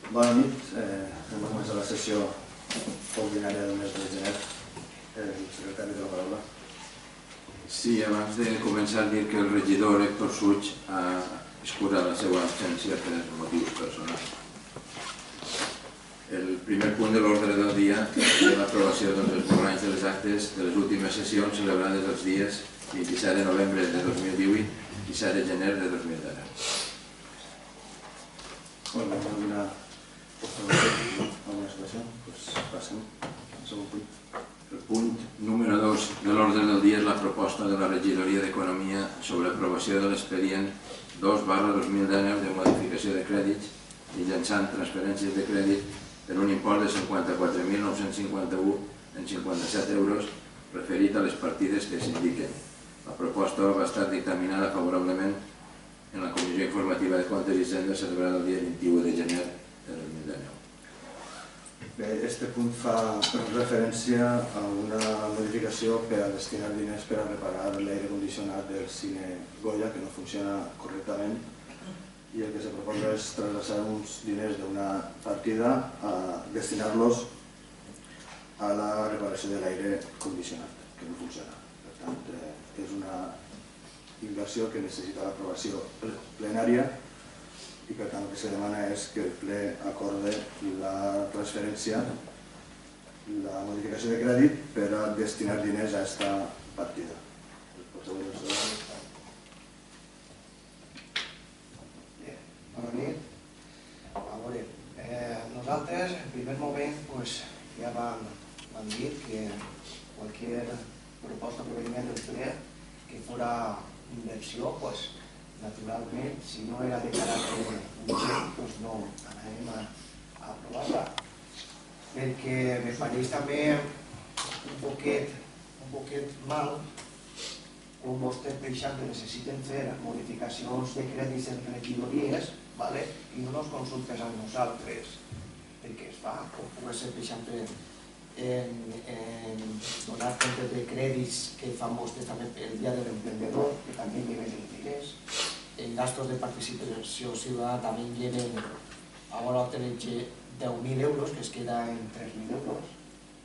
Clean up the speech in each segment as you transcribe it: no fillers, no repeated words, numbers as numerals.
Bona nit. Hem de començar la sessió ordinària del mes de gener. El secretari de la paraula. Sí, abans de començar dir que el regidor Héctor Suig ha excurat la seva absència per motius personals. El primer punt de l'ordre del dia és l'aprovació dels esborranys de les actes de les últimes sessions celebrades els dies 27 de novembre de 2018 i 7 de gener de 2019. Bueno, alguna expressió? Doncs passem al segon punt. El punt número 2 de l'ordre del dia és la proposta de la regidoria d'Economia sobre l'aprovació de l'expedient 2/2019 de modificació de crèdits mitjançant transferències de crèdit per un import de 54.951,57 euros referit a les partides que s'indiquen. La proposta va estar dictaminada favorablement en la Comissió Informativa de Comptes i Hisenda celebrada el dia 21 de gener de 2019. Bé, este punt fa referència a una modificació per a destinar diners per a reparar l'aire condicionat del cine Goya, que no funciona correctament, i el que se proposa és trasllaçar uns diners d'una partida a destinar-los a la reparació de l'aire condicionat, que no funciona. Per tant, és una inversió que necessita l'aprovació plenària i per tant el que se demana és que el ple acorde la transferència, la modificació de crèdit per a destinar diners a aquesta partida. Bona nit. A veure, nosaltres en primer moment ja vam dir que qualsevol proposta que venia del ple que fora inversió, naturalment, si no era de caràcter urgent, no anàvem a aprovar-la. Perquè me pareix també un poquet mal com vostès, per exemple, necessiten fer modificacions de crèdits en regidories i no nos consultes a nosaltres, perquè es fa, com pugui ser, per exemple, en donar compte de crèdits que fan vostès també el dia de l'emprendedor, que també lleven els diners, en gastos de participació ciutadana també lleven, a vora tenim 10.000 euros, que es queda en 3.000 euros.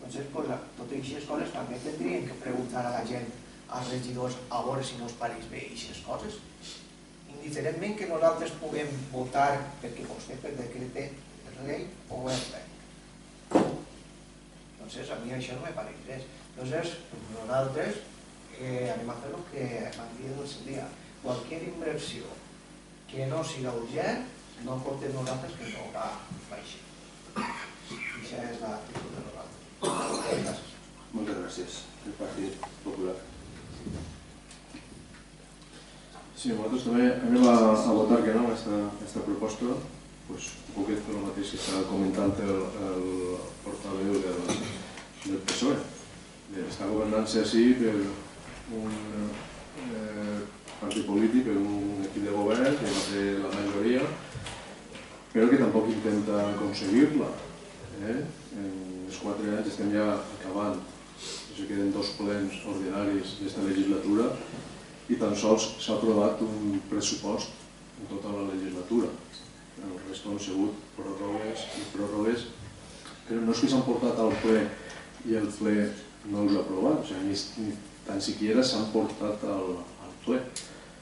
Doncs, totes aquestes coses també tindrien que preguntar a la gent, als regidors, a veure si no us pareix bé aquestes coses. Indiferentment que nosaltres puguem votar perquè vostè per decret llei o és llei. Doncs a mi això no me pareix res. Doncs nosaltres anem a fer el que vam dir el seu dia. Qualsevol inversió que no siga urgent, no comptem nosaltres que no va així. Això és l'actitud de nosaltres. Moltes gràcies. El Partit Popular. Sí, nosaltres també anem a votar que no a aquesta proposta, un poquet per el mateix que està comentant el portaveu del PSOE. Està governant-se així per un partit polític, per un equip de govern que va fer la majoria, però que tampoc intenta aconseguir-la. En els 4 anys estem ja acabant, se queden 2 plens ordinaris d'aquesta legislatura i tan sols s'ha aprovat un pressupost en tota la legislatura. El resto han sigut pròrrogues i pròrrogues, però no és que s'han portat al ple i el ple no els ha aprovat, ni tan siquiera s'han portat al ple.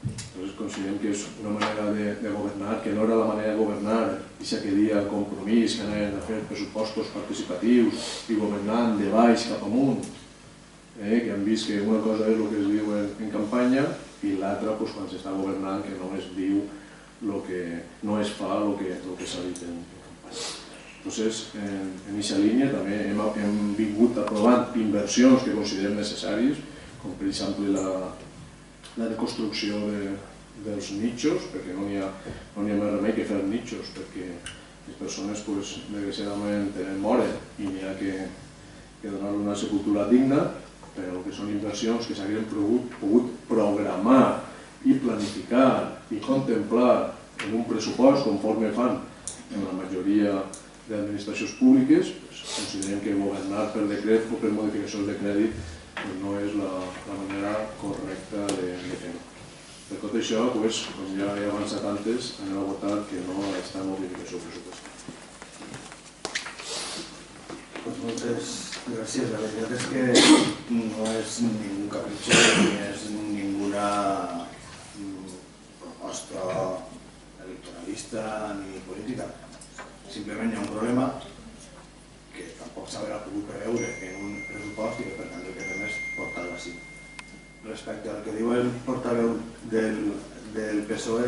Entonces considerem que és una manera de governar, que no era la manera de governar, i s'aqueria compromís, que anaven a fer pressupostos participatius i governant de baix cap amunt, que han vist que una cosa és el que es diu en campanya i l'altra quan s'està governant que no es diu no es fa el que s'ha dit en campanya. Entonces, en aquesta línia també hem vingut aprovant inversions que considerem necessàries, com per exemple la reconstrucció dels nichos, perquè no hi ha més remei que fer nichos, perquè les persones desgraciadament moren i n'hi ha que donar una sepultura digna, però que són inversions que s'haurien pogut programar i planificar i contemplar en un pressupost conforme fan en la majoria d'administracions públiques. Considerem que governar per decret o per modificacions de crèdit no és la manera correcta de fer-ho. Per tot això, com ja he avançat antes, anem a votar que no a aquesta modificació pressupostària. Gràcies. La veritat és que no és ningú capritxó ni és ninguna proposta electoralista ni política. Simplement hi ha un problema que tampoc s'haurà pogut preveure en un pressupost i que per tant el que fem és portar-lo així. Respecte al que diu el portaveu del PSOE,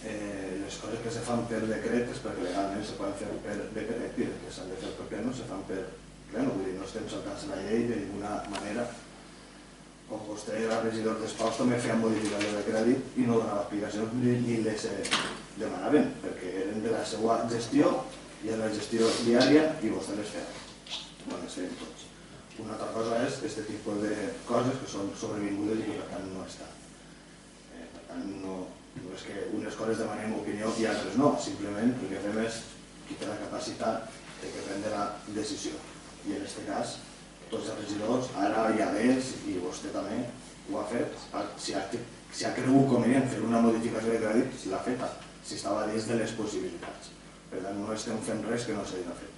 les coses que se fan per decret és perquè legalment se poden fer per decret i les que s'han de fer per pleno se fan per pleno, vull dir, no estem saltant-se la llei de ninguna manera. Com vostè era regidor d'Espaus també feia modificació de crèdit i no donava explicacions ni les demanaven perquè eren de la seva gestió i en la gestió diària i vostè les feia. No les feien tots. Una altra cosa és aquest tipus de coses que són sobrevingudes i que per tant no estan. Per tant no és que unes coses demanem opinió i altres no, simplement el que fem és qui té la capacitat de prendre la decisió. I en aquest cas, tots els regidors, ara hi ha d'ells i vostè també ho ha fet. Si ha cregut convenient fer una modificació de crèdit, l'ha feta, si estava dins de les possibilitats. Per tant, no estem fent res que no s'hagi de fer.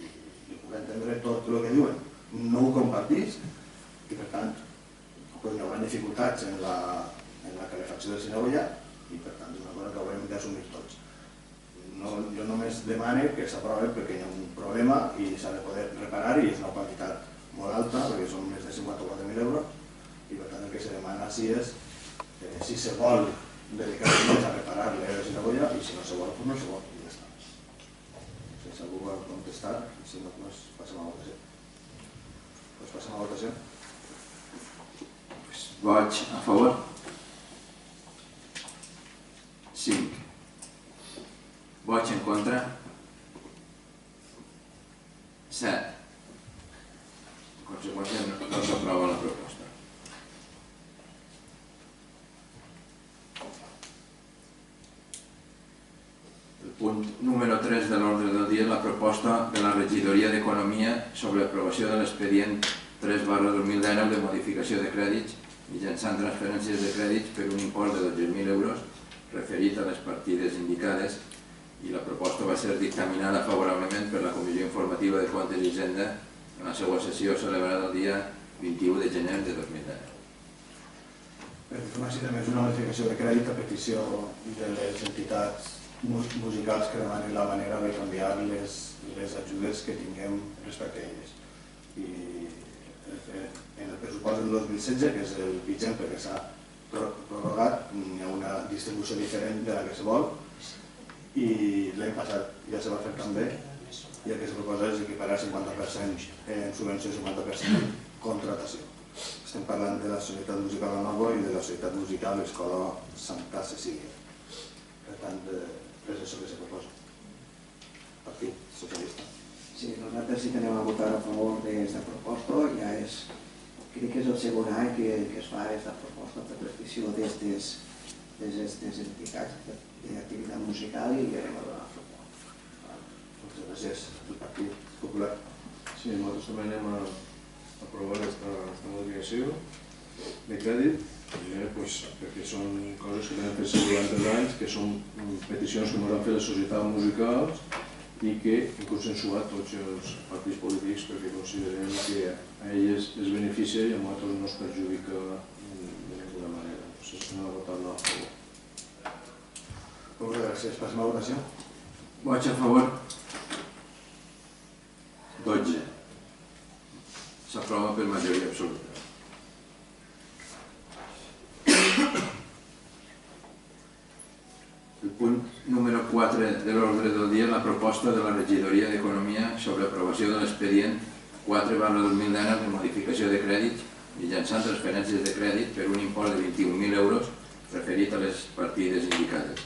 I puc entendre tot el que diuen. No ho compartís i per tant hi haurà dificultats en la calefacció del Sinagoya i per tant és una cosa que haurem d'assumir tots. Jo només demane que s'aprovi perquè hi ha un problema i s'ha de poder reparar i és una quantitat molt alta perquè són més de 54.000 euros i per tant el que se demana si és si se vol dedicar-se més a reparar el Sinagoya i si no se vol, doncs no se vol i ja està. Si algú vol contestar, si no, doncs passem a votació. Doncs passem a votació. Vots a favor? 5. Vots en contra? 7. En conseqüència, no s'aprova la proposta. El punt número 3 de l'ordre del dia és la proposta de la Regidoria d'Economia sobre l'aprovació de l'expedient 3/2019 de modificació de crèdits mitjançant transferències de crèdits per un import de 12.000 euros referit a les partides indicades i la proposta va ser dictaminada favorablement per la Comissió Informativa de Comptes i Hisenda en la seva sessió celebrada el dia 21 de gener de 2019. Per informació també és una modificació de crèdit a petició de les entitats musicals que demanen la manera de canviar les ajudes que tinguem respecte a elles. I en el pressupost del 2016, que és el vigent perquè s'ha prorrogat, hi ha una distribució diferent de la que se vol i l'any passat ja se va fer també i el que se proposa és equiparar 50% en subvenció i 50% en contratació. Estem parlant de la Societat Musical de Novo i de la Societat Musical Escola Santa Cecília. Per tant, és això que se proposa. Partit Socialista. Sí, nosaltres sí que anem a votar a favor d'aquesta proposta, ja és, crec que és el segon any que es fa aquesta proposta per petició d'aquestes entitats d'activitat musical i anem a donar suport. Moltes gràcies. El Partit Popular. Sí, nosaltres també anem a aprovar aquesta modificació de crèdit perquè són coses que tenen fet durant els anys, que són peticions que ens han fet les societats musicals i que hem consensuat tots els partits polítics perquè considerem que a elles es beneficia i a nosaltres no es perjudica de ninguna manera. Doncs anem a votar-la a favor. Moltes gràcies. Passem a votació. Vots a favor? 12. S'aprova per majoria absoluta. El punt número 4 de l'ordre del dia és la proposta de la Regidoria d'Economia sobre aprovació de l'expedient 4/2019 de modificació de crèdits mitjançant transferències de crèdit per un import de 21.000 euros referit a les partides indicades.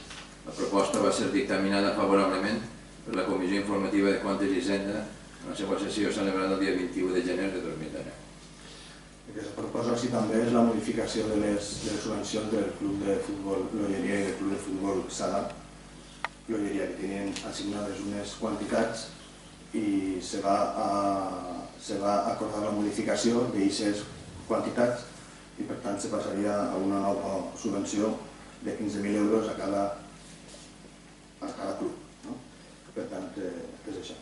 La proposta va ser dictaminada favorablement per la Comissió Informativa de Comptes i Hisenda en la seva sessió celebrada el dia 21 de gener de 2019. El que es proposa així també és la modificació de les subvencions del Club de Futbol L'Olleria i del Club de Futbol Sala L'Olleria, que tenien assignades unes quantitats i se va acordar la modificació d'aquestes quantitats i per tant se passaria a una nova subvenció de 15.000 euros a cada club. Per tant, és això.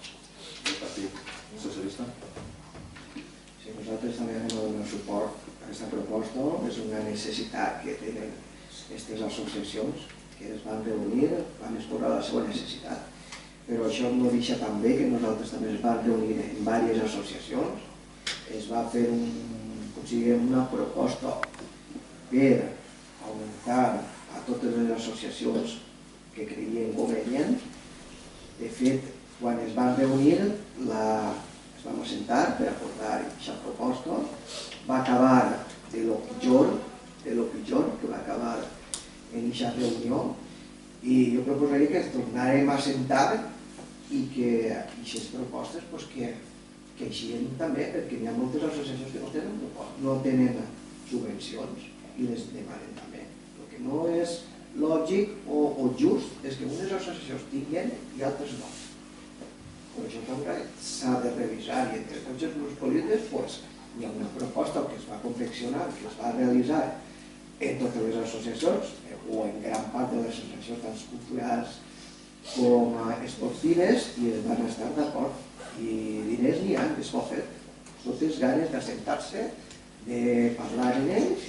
El Partit Socialista. nosaltres també anem a donar suport a aquesta proposta. És una necessitat que tenen aquestes associacions que es van reunir, van exposar la seva necessitat. Però això no deixa també que nosaltres també es vam reunir en diverses associacions. Es va fer una proposta per augmentar a totes les associacions que creien convenient. De fet, quan es van reunir, es vam assentar per acordar aquesta proposta. Va acabar de lo pitjor que va acabar en aquesta reunió, i jo proposaria que ens tornarem a sentar i que aquestes propostes que eixien també, perquè hi ha moltes associacions que no tenen subvencions i les demanen també. El que no és lògic o just és que unes associacions tinguin i altres no. Per això també s'ha de revisar, i entre tots els grups polítics hi ha una proposta que es va confeccionar, que es va realitzar en totes les associacions, o en gran part de les associacions tant culturals com esportives, i es van estar d'acord. I diners n'hi ha, es pot fer. Totes ganes d'assentar-se, de parlar en ells,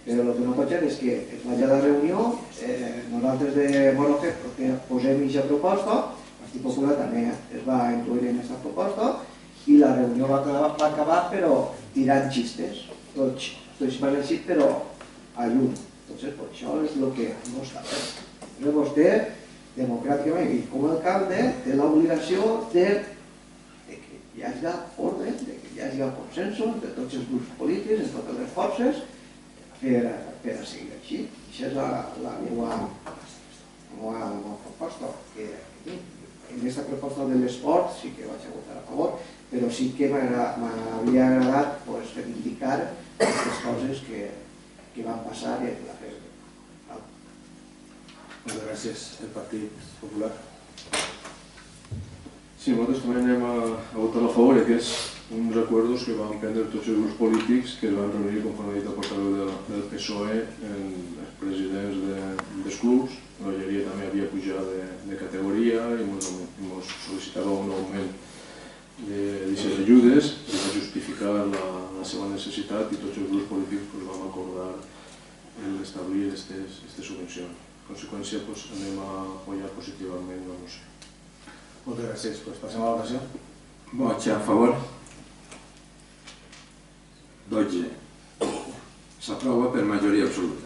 però el que no pot ser és que es vagi a la reunió, nosaltres de Monofe posem aquesta proposta, el Partit Popular també es va incloure en aquesta proposta, i la reunió va acabar però tirant xistes, tots van així però a llum. Entonces, això és el que no està fent. Però vostè, democràticament i com a alcalde, té l'obligació de que hi hagi ordre, de que hi hagi consensos de tots els grups polítics, de totes les forces, per a seguir així. Això és la meva proposta. En aquesta proposta de l'esport sí que vaig a votar a favor, però sí que m'havia agradat reivindicar aquestes coses que van passar i la fer. Moltes gràcies. El Partit Popular. Sí, nosaltres també anem a votar a favor d'aquests uns acords que van prendre tots els grups polítics que es van reunir, conforme ha dit el portaveu del PSOE, els presidents dels clubs. La majoria també havia pujat de categoria i ens sol·licitava un augment d'aquestes ajudes i va justificar la seva necessitat, i tots els grups polítics vam acordar establir aquestes subvencions. En conseqüència, anem a apoyar positivament la moció. Moltes gràcies. Passem a la votació. Vots a favor. 12. S'aprova per majoria absoluta.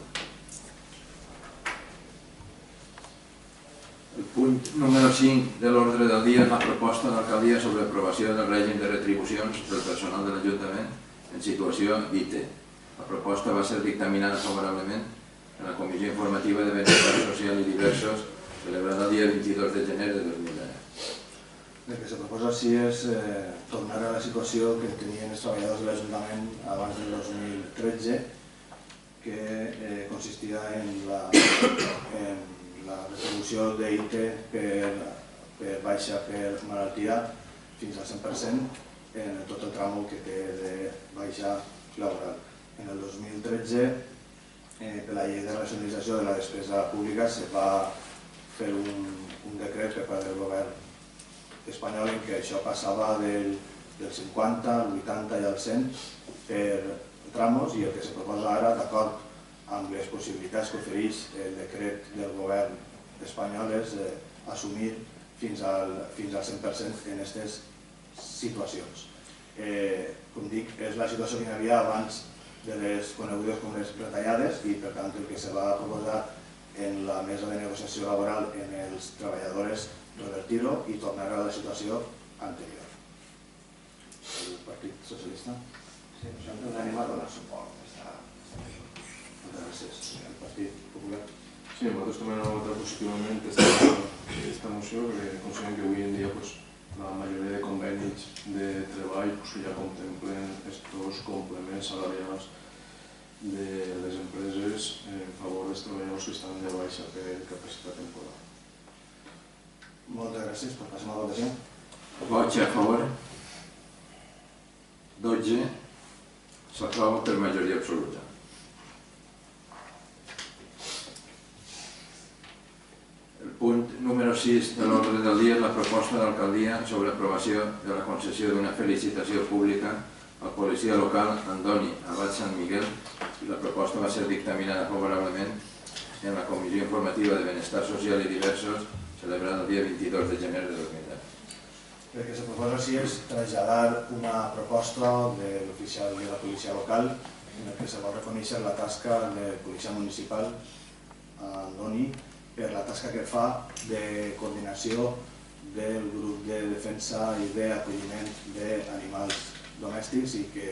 El punt número 5 de l'ordre del dia és la proposta de l'alcaldia sobre aprovació del règim de retribucions del personal de l'Ajuntament en situació d'IT. La proposta va ser dictaminada favorablement en la Comissió Informativa de Benestar Social i Diversos, celebrada el dia 22 de gener de 2010. El que se proposa així és tornar a la situació que tenien els treballadors de l'Ajuntament abans del 2013, que consistia en la retribució d'IT per baixa per malaltia fins al 100% en tot el tram que té de baixa laboral. En el 2013, per la llei de racionalització de la despesa pública, se va fer un decret per part del govern espanyol en què això passava del 50, al 80 i al 100 per tramos, i el que se proposa ara, d'acord amb les possibilitats que ofereix el decret del govern espanyol, és assumir fins al 100% en aquestes situacions. Com dic, és la situació que hi havia abans de les conegudes com les retallades, i per tant el que se va proposar en la mesa de negociació laboral en els treballadors revertir-ho i tornar a la situació anterior. El Partit Socialista. Sí, nosaltres anem a donar suport. Moltes gràcies. El Partit Popular. Sí, nosaltres també anem a votar positivament aquesta moció, perquè considerem que avui en dia la majoria de convenis de treball que ja contemplen aquests complements salarials de les empreses en favor dels treballadors que estan de baixa per capacitat temporal. Moltes gràcies. Passem a la votació. Vots a favor. 12. S'aprova per majoria absoluta. El punt número 6 de l'ordre del dia és la proposta de l'alcaldia sobre aprovació de la concessió d'una felicitació pública al policia local Andoni Abad Sant Miguel i la proposta va ser dictaminada favorablement en la Comissió Informativa de Benestar Social i Diversos celebrada el dia 22 de gener de 2010. El que se proposa així és traslladar una proposta de l'oficial de la policia local en què se va reconèixer la tasca de policia municipal Andoni per la tasca que fa de coordinació del grup de defensa i d'acolliment d'animals domèstics i que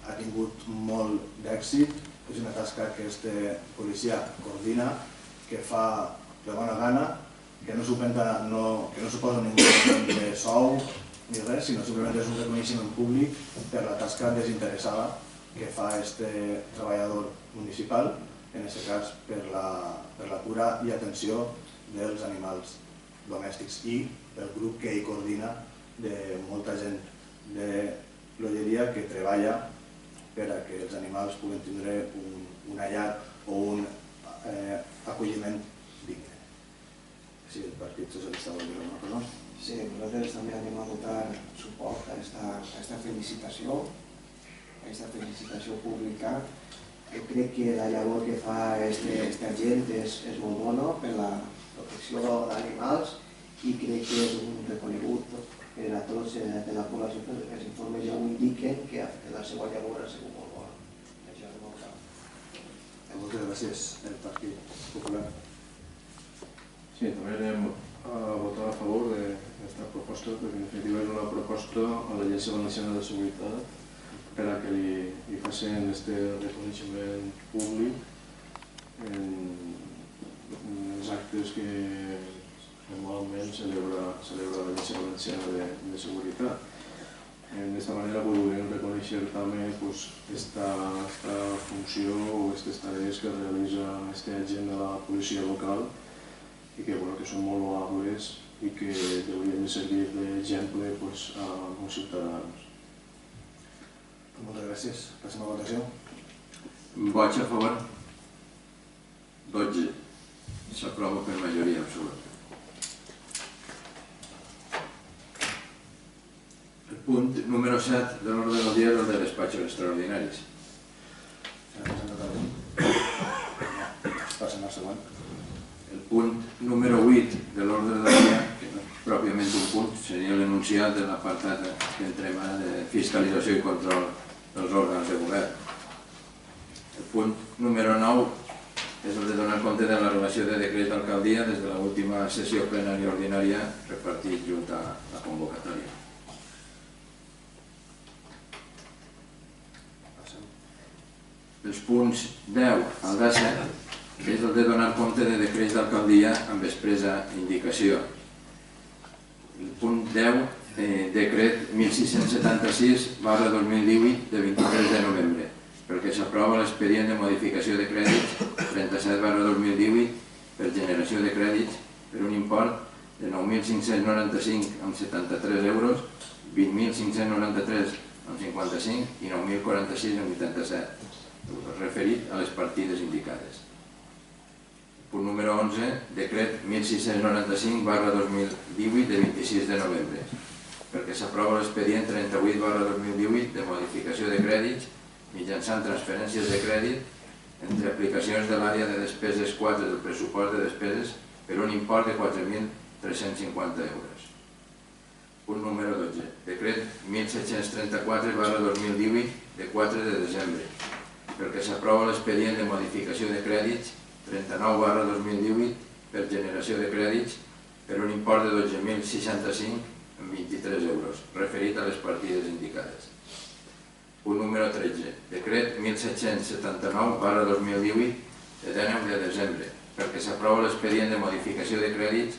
ha tingut molt d'èxit. És una tasca que este policia coordina, que fa de bona gana, que no suposa ningú de sou ni res, sinó simplement és un reconeixement públic per la tasca desinteressada que fa este treballador municipal, en aquest cas per la cura i atenció dels animals domèstics i el grup que hi coordina de molta gent de l'olleria que treballa per a que els animals puguin tindre una llar o un acolliment digne. Si el Partit Socialista vol dir alguna cosa. Sí, nosaltres també anem a donar suport a aquesta felicitació pública. Crec que la llavor que fa aquesta gent és molt bona per la protecció d'animals i crec que és un reconegut per a tots de la població, perquè els informes ja ho indiquen que la seva llavor ha sigut molt bona. Això és molt clar. Moltes gràcies, el Partit Popular. Sí, també anem a votar a favor d'aquesta proposta, perquè en definitiva és una proposta a l'Agència Valenciana de Seguretat per a que li facin aquest reconeixement públic en els actes que normalment celebra l'Agència Valenciana de Seguretat. D'esta manera podem reconèixer també aquesta funció o aquestes tarees que realitza aquest agent de la policia local i que són molt loables i que haurien de servir d'exemple a molts ciutadans. Moltes gràcies. Passem a votació. Vots a favor? 12. S'aprova per majoria absoluta. El punt número 7 de l'ordre del dia és el de despatxos extraordinaris. Passem al següent. El punt número 8 de l'ordre del dia, que no és pròpiament un punt, seria l'enunciat de l'apartat que entrem ara de fiscalització i control dels òrgans de govern. El punt número 9 és el de donar compte de la relació de decret d'alcaldia des de l'última sessió plenària ordinària repartit junt a la convocatòria. Els punts 10 al 17 és el de donar compte de decrets d'alcaldia amb expressa indicació. El punt 10, decret 1676/2018 de 23 de novembre, perquè s'aprova l'expedient de modificació de crèdits 37/2018 per generació de crèdits per un import de 9.595,73 euros, 20.593,55 i 9.046,87, referit a les partides indicades. Punt número 11, decret 1695/2018 de 26 de novembre, perquè s'aprova l'expedient 38/2018 de modificació de crèdits mitjançant transferències de crèdit entre aplicacions de l'àrea de despeses 4 del pressupost de despeses per un import de 4.350 euros. Punt número 12, decret 1734/2018 de 4 de desembre, perquè s'aprova l'expedient de modificació de crèdits 39/2018 per generació de crèdits per un import de 12.065,23 euros, referit a les partides indicades. Punt número 13, decret 1779/2018 de 19 de desembre, perquè s'aprova l'expedient de modificació de crèdits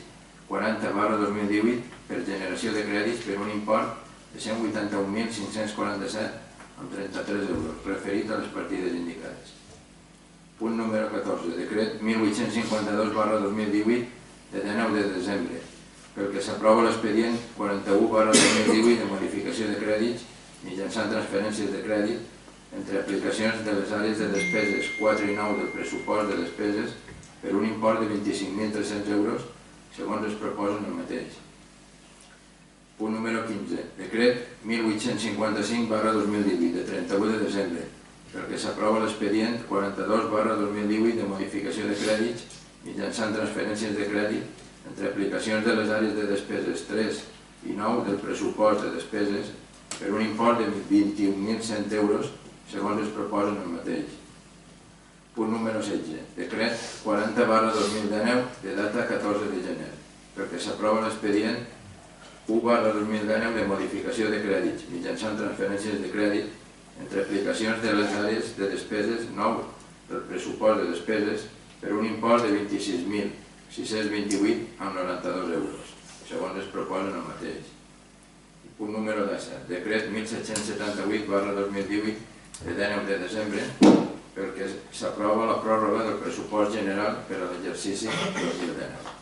40/2018 per generació de crèdits per un import de 181.547,33 euros, referit a les partides indicades. Punt número 14, decret 1852/2018 de 19 de desembre, pel que s'aprova l'expedient 41/2018 de modificació de crèdits mitjançant transferències de crèdit entre aplicacions de les àrees de despeses 4 i 9 del pressupost de despeses per un import de 25.300 euros, segons es proposa en el mateix. Punt número 15. Decret 1855/2018 de 31 de desembre, pel que s'aprova l'expedient 42/2018 de modificació de crèdits mitjançant transferències de crèdit entre aplicacions de les àrees de despeses 3 i 9 del pressupost de despeses per un import de 21.100 euros segons es proposen el mateix. Punt número 16. Decret 40/2019 de data 14 de gener, pel que s'aprova l'expedient 1/2019 de modificació de crèdits mitjançant transferències de crèdit entre aplicacions de les àrees de despeses 9 del pressupost de despeses per un import de 26.628,92 euros, segons es proposen el mateix. Punt número 17. Decret 1778/2018 de 19 de desembre, pel que s'aprova la pròrroga del pressupost general per a l'exercici 2019.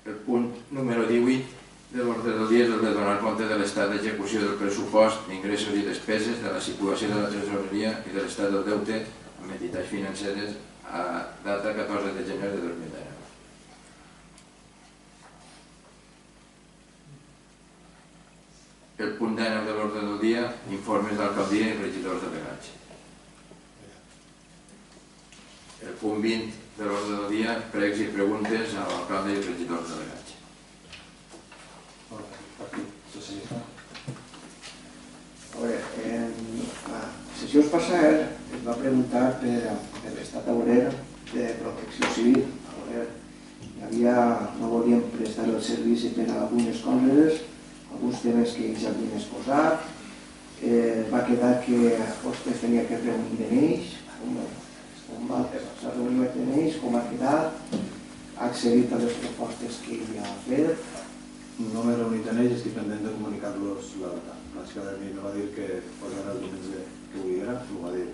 El punt número 18 de l'ordre del dia és el de donar compte de l'estat d'execució del pressupost d'ingressos i despeses, de la situació de la tresoreria i de l'estat del deute amb entitats financeres a data 14 de gener de 2019. El punt 19 de l'ordre del dia, informes d'alcaldia i regidors delegats. El punt 20 de l'ordre del dia, pregs i preguntes a l'alcalde i regidors delegats. A veure, en sessions passades es va preguntar per l'estat obrer de protecció civil. No volíem prestar el servici per a algunes coses, alguns temes que ells havien exposat. Va quedar que vostès tenia que reunir en ells, s'ha reunit en ells, com ha quedat, ha accedit a les propostes que ell ha fet. No m'he reunit en ells, estic pendent de comunicar-los la data. Bàsicament me va dir que posarà el diumenge que avui era, m'ho va dir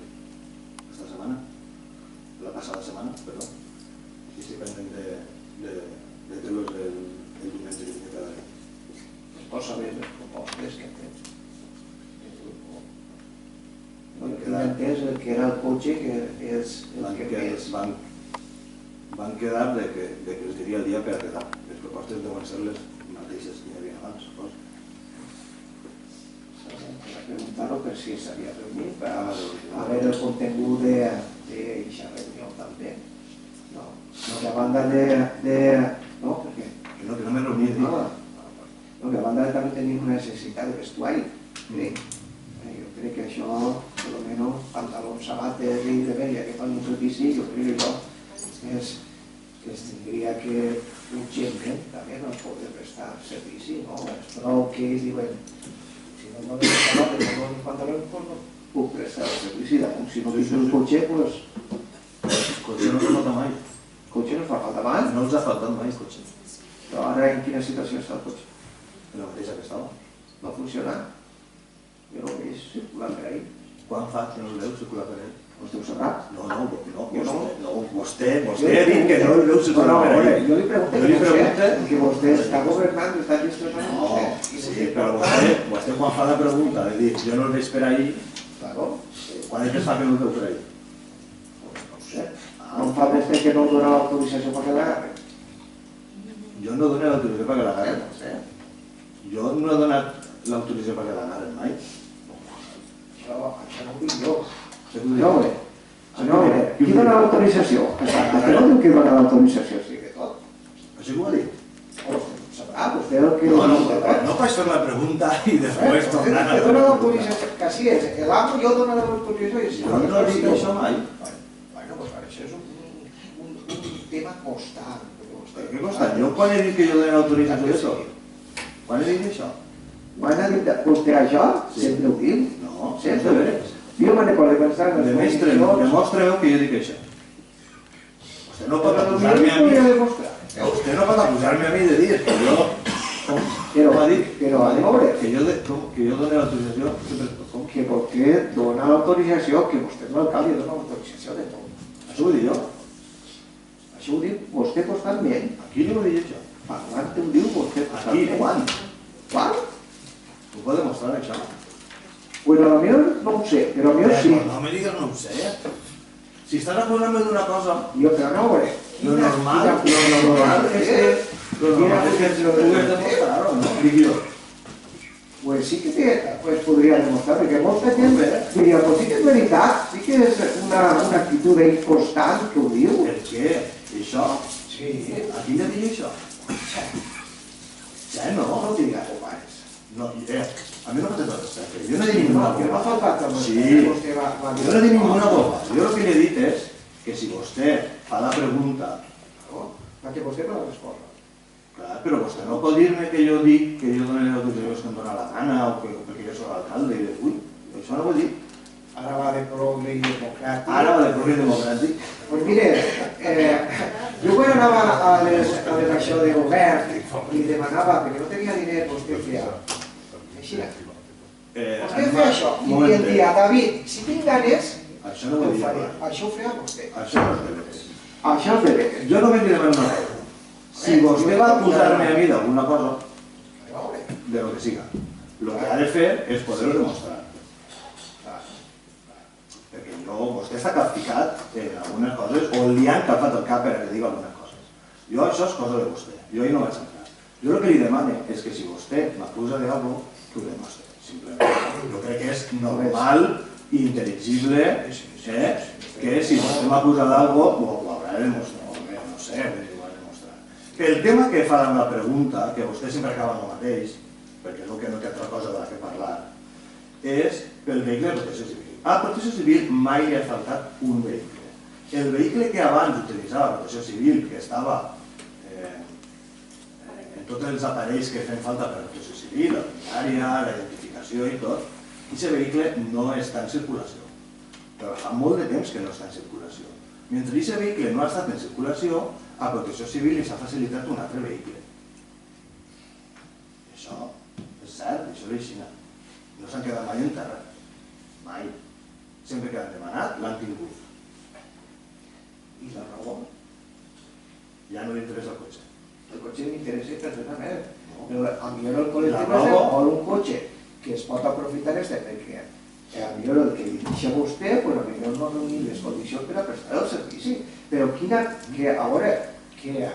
aquesta setmana, la passada setmana, perdó. I estic pendent de dir-los el diumenge que quedarà. Es pot saber les propostes que ha fet. No he entès el que era el cotxe que és el que és. Van quedar de que els diria el dia per quedar. Les propostes deuen ser les mateixes que hi havia abans, suposo. Preguntar-ho per si s'havia reunit, per a veure el contingut d'aquesta reunió també. No, que a banda de... No, per què? Que no m'he reunit. No, que a banda de també tenim una necessitat de vestuari. Jo crec que això, per almenys, pantalons, sabates i de veia que fan un servici, jo crec que això que es tindria que urgentment també no es poder prestar servici, no? És prou que ells diuen si no donen sabates, no donen pantalons, doncs no puc prestar el servici. Si no tinc un cotxe, doncs... Cotxe no fa falta mai. Cotxe no fa falta mai? No els ha faltat mai cotxe. Però ara en quina situació està el cotxe? La mateixa que estava. No funciona? Jo no ho veig circular per ahí. Quan fa que no el veu circular per ahí? Vostè ho sabrà? No, vostè ha dit que no el veu circular per ahí. Jo li pregunto que vostè està governant, està gestionant vostè. Sí, però vostè quan fa la pregunta de dir jo no el veig per ahí, quan és que fa que no el veu per ahí? No ho sé. No fa més que no dona l'autorització perquè l'agarre. Jo no dono l'autorització perquè l'agarren. Jo no he donat l'autorització perquè l'agarren mai. Això no ho dic jo. Senyor, qui dona l'autorització? Vostè no diu qui dona l'autorització, sí que tot. Això que ho ha dit? Sabrà, vostè el que... No pots fer la pregunta i després tornar a... Vostè dona l'autorització, que així és. L'amo jo dono l'autorització. Jo no he dit això mai. Bueno, doncs això és un tema constant. Què constant? Jo quan he dit que jo dono l'autorització d'això? Quan he dit això? Quan ha dit vostè això? Sempre ho diu? No, sempre ho diu. Jo me n'he pensar en les condicions... Demostra-me que jo dic això. Vostè no pot acusar-me a mi. Vostè no pot acusar-me a mi de dir que jo... Però anem a veure. Que jo doni l'autorització... Que vostè dona l'autorització, que vostè és l'alcalde i dona l'autorització de tot. Això ho dic jo? Això ho diu vostè constantment. Aquí li ho dic això. Parlant ho diu vostè constantment. Aquí, quan? Quan? Ho pot demostrar això? Pues a lo millor no ho sé, però a lo millor sí. No me digues no ho sé. Si estàs acusant-me d'una cosa... Però no, Lo normal és que pugues demostrar-ho, no? Dic jo. Pues sí que podria demostrar, perquè molta gent diria, pues sí que és veritat, sí que és una actitud inconstant que ho diu. Per què? Això? Sí. A qui li diria això? Ja no. No diria, companys. No, a mi no m'ha fet respecte. Jo no he dit ninguna Que no ha faltat amb Sí. vostè va dir. Jo no he dit ninguna boba. Jo el que li he dit és que si vostè fa la pregunta... Perquè vostè no la respon. Clar, però vostè no pot dir-me que jo dic que jo donaré els autoritats que em dóna la gana o perquè jo soc l'alcalde i ui, això no ho dic. Ara va de progre i democràtic. Ara va de progre democràtic. Pues mire, jo quan anava a les això de govern i demanava, perquè no tenia diners, vostè feia així. Vostè feia això i em dia, David, si tinc ganes, això no ho faré. dic. Això ho feia vostè. Això no és de veres. Això és de veres. Jo només li demano una cosa. Si vostè va acusar-me a mi d'alguna cosa, de lo que siga, lo que ha de fer és poder-ho demostrar. Perquè vostè està capficat en algunes coses o li han captat el cap per que digui algunes coses. Jo això és cosa de vostè, jo ahí no vaig entrar. Jo el que li demane és que si vostè m'acusa d'algo, que ho demostre, simplement. Jo crec que és normal i intel·ligible que si vostè m'acusa d'algo, ho haurà de demostrar, no sé, ho ha de demostrar. El tema que fa la pregunta, que vostè sempre acaba amb el mateix, perquè és el que no té altra cosa de què parlar, és pel vehicle de protecció civil. A protecció civil mai li ha faltat un vehicle. El vehicle que abans utilitzava protecció civil, que estava en tots els aparells que fem falta per a protecció civil, la binària, la identificació i tot, aquest vehicle no està en circulació. Però fa molt de temps que no està en circulació. Mentre aquest vehicle no ha estat en circulació, a protecció civil li s'ha facilitat un altre vehicle. Això és cert, això és així. No s'han quedat mai en terra. Mai. Sempre que han demanat, l'han tingut. I la raó? Ja no li interessa el cotxe. El cotxe m'interessa perfectament. Però a millor el col·lectiu vol un cotxe que es pot aprofitar perquè a millor el que li deixa vostè, a millor no reunir les condicions per a prestar el servici. Però quina, que a veure, que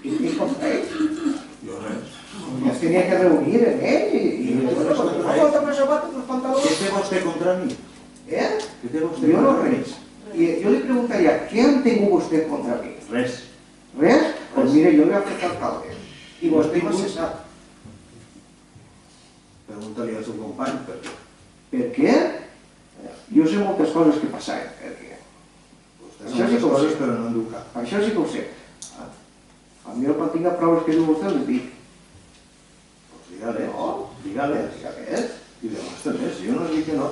té contra ell? Jo res. Ja es tenia que reunir en ell i no falta preservar els pantalons. Què té vostè contra mi? Què té vostè jo no contra mi? res. I jo li preguntaria, què han tingut vostè contra mi? Res. Res? Doncs mire, jo l'he fet alcalde. I vostè m'ha cessat. Pregunta-li al seu company per què. Per què? Jo sé moltes coses que passaven, per què. Vostè sap moltes coses però no en diu cap. Això sí que ho sé. A mi quan tinc proves que diu vostè, les dic. Doncs digue-les. No, digue-les. Digue-les. I demostra-les. Jo no dic que no.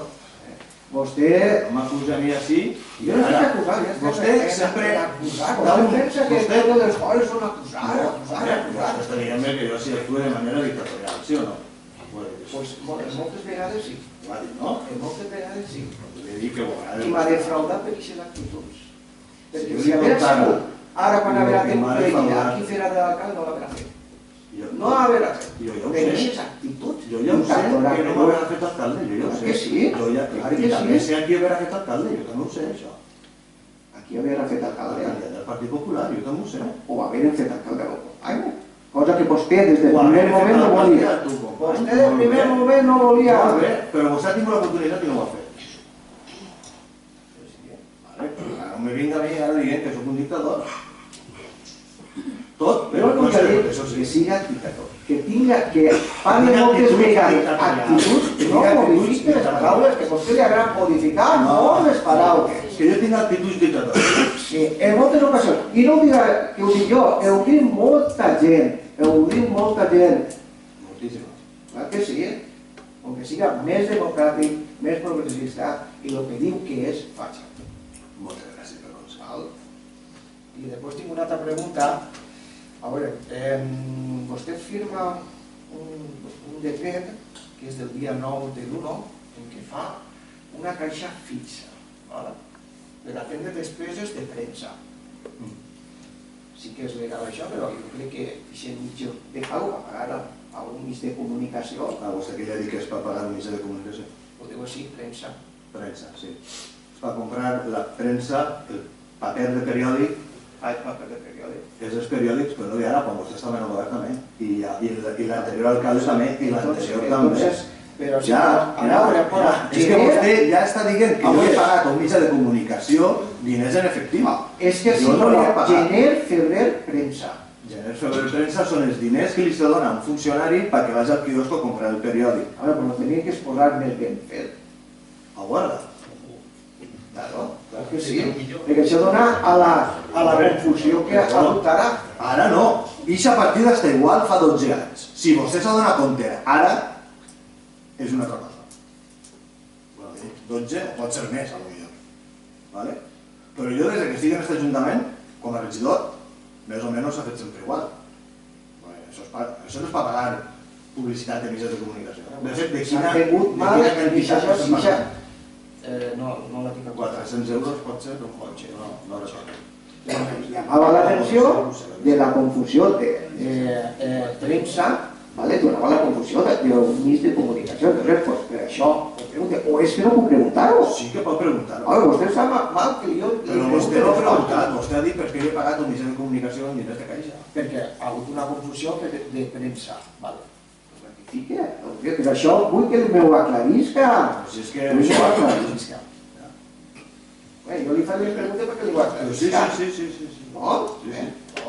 Vostè... No m'acusa a mi així. Jo no estic acusant, ja Vostè sempre... Vostè pensa que totes les coses són acusar. Vostè està dient-me que jo sí actuo de manera dictatorial, sí o no? Doncs moltes vegades sí. M'ha dit no? Moltes vegades sí. Li dic que I m'ha defraudat per aquestes actituds. Si Perquè jo si li haguera contara sigut, ara quan haurà que tingut m'ha que venir defraudat. aquí fer de l'alcalde no l'haurà fet. Jo No haurà fet. ja ho Per sé. aquestes actituds. Jo ja ho sé, que no m'haurà fet alcalde, jo ja ho Clar sé. que sí, Jo ja, clar i que també sí. sé a qui haurà fet alcalde, jo també ho sé, això. Aquí haurà fet El alcalde. candidat del Partit Popular, jo també ho sé. O haver fet alcalde del company. Cosa que vostè des del primer moment no volia. Vostè des del primer moment no volia. Molt bé, però vostè ha tingut l'oportunitat i no ho ha fet. Vale, però no me vinga a mi ara dient que sóc un dictador. Tot, Jo però no no sé, dic això que sí. siga dictador, que tinga, que parli moltes vegades actituds, no modifique les paraules, que potser li agraden modificar molt les paraules. Que jo tinc actituds dictatòries. Sí, en moltes ocasions. I no ho diga que ho dic jo, ho diu molta gent, ho diu molta gent. Moltíssimes. Clar que sí, com que siga més democràtic, més progressista, i el que diu que és, faig. Moltes gràcies per doncs. I després tinc una altra pregunta. A veure, vostè firma un decret, que és del dia 9 de l'1, en què fa una caixa fixa, per atendre despeses de premsa. Sí que és legal això, però jo crec que aquest mitjà de pago va pagar a un mig de comunicació, Ah, vostè que ja dic que és per pagar un mitjà de comunicació. ho diu així, premsa. Premsa, sí. es va comprar la premsa, el paper de periòdic, és els periòdics, però no de ara, quan vostè estava en el govern també, i l'anterior alcalde també, i l'anterior també. Però si És que vostè ja està dient que jo he pagat a un mitjà de comunicació diners en efectiu. És que si no, gener, febrer, premsa. Gener, febrer, premsa són els diners que li se dona a un funcionari perquè vagi al quiosco a comprar el periòdic. Ara, però tenia que exposar més ben fet. A guarda. Claro que sí, perquè això dona a la confusió que adoptarà. Ara no, ixa partida està igual fa 12 anys. Si vostè s'ha donat compte ara, és una altra cosa. 12 o pot ser més, potser. Però jo des que estic en aquest ajuntament, com a regidor, més o menys s'ha fet sempre igual. Això no és per pagar publicitat de mitjans de comunicació. De fet, de quina quantitat no la tinc 400 euros pot ser un cotxe, no recordo. Llamava l'atenció de la confusió de premsa, donava la confusió d'un mig de comunicació. Entonces, per això, o és que no puc preguntar-ho. Sí que pot preguntar-ho. Vostè està mal que jo... Però vostè no ha preguntat, vostè ha dit per què he pagat un mitjà de comunicació en diners de caixa. Perquè ha hagut una confusió de premsa. Però això vull que m'ho aclarisca. Si és que... Vull que m'ho aclarisca. Jo li faig les preguntes perquè li ho aclarisca. Sí. No?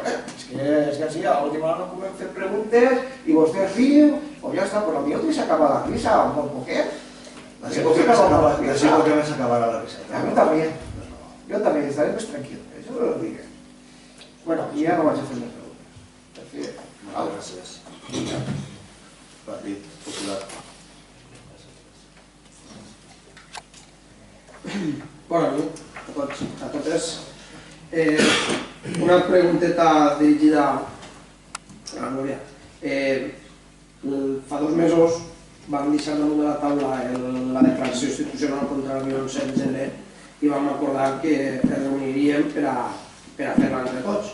És que així, a l'última hora no podem fer preguntes i vostè riu, o ja està, però potser s'acaba la risa, un bon poquet. Així perquè més s'acabarà la risa. A mi també. Jo també estaré més tranquil, això ho diré. Bueno, i ja no vaig a fer més preguntes. Moltes gràcies. Partit Popular. Bona nit a tots, a totes. Una pregunteta dirigida a la Núria. Fa 2 mesos vam deixar damunt de la taula la declaració institucional contra el 1900 i vam acordar que ens reuniríem per a fer-la entre tots.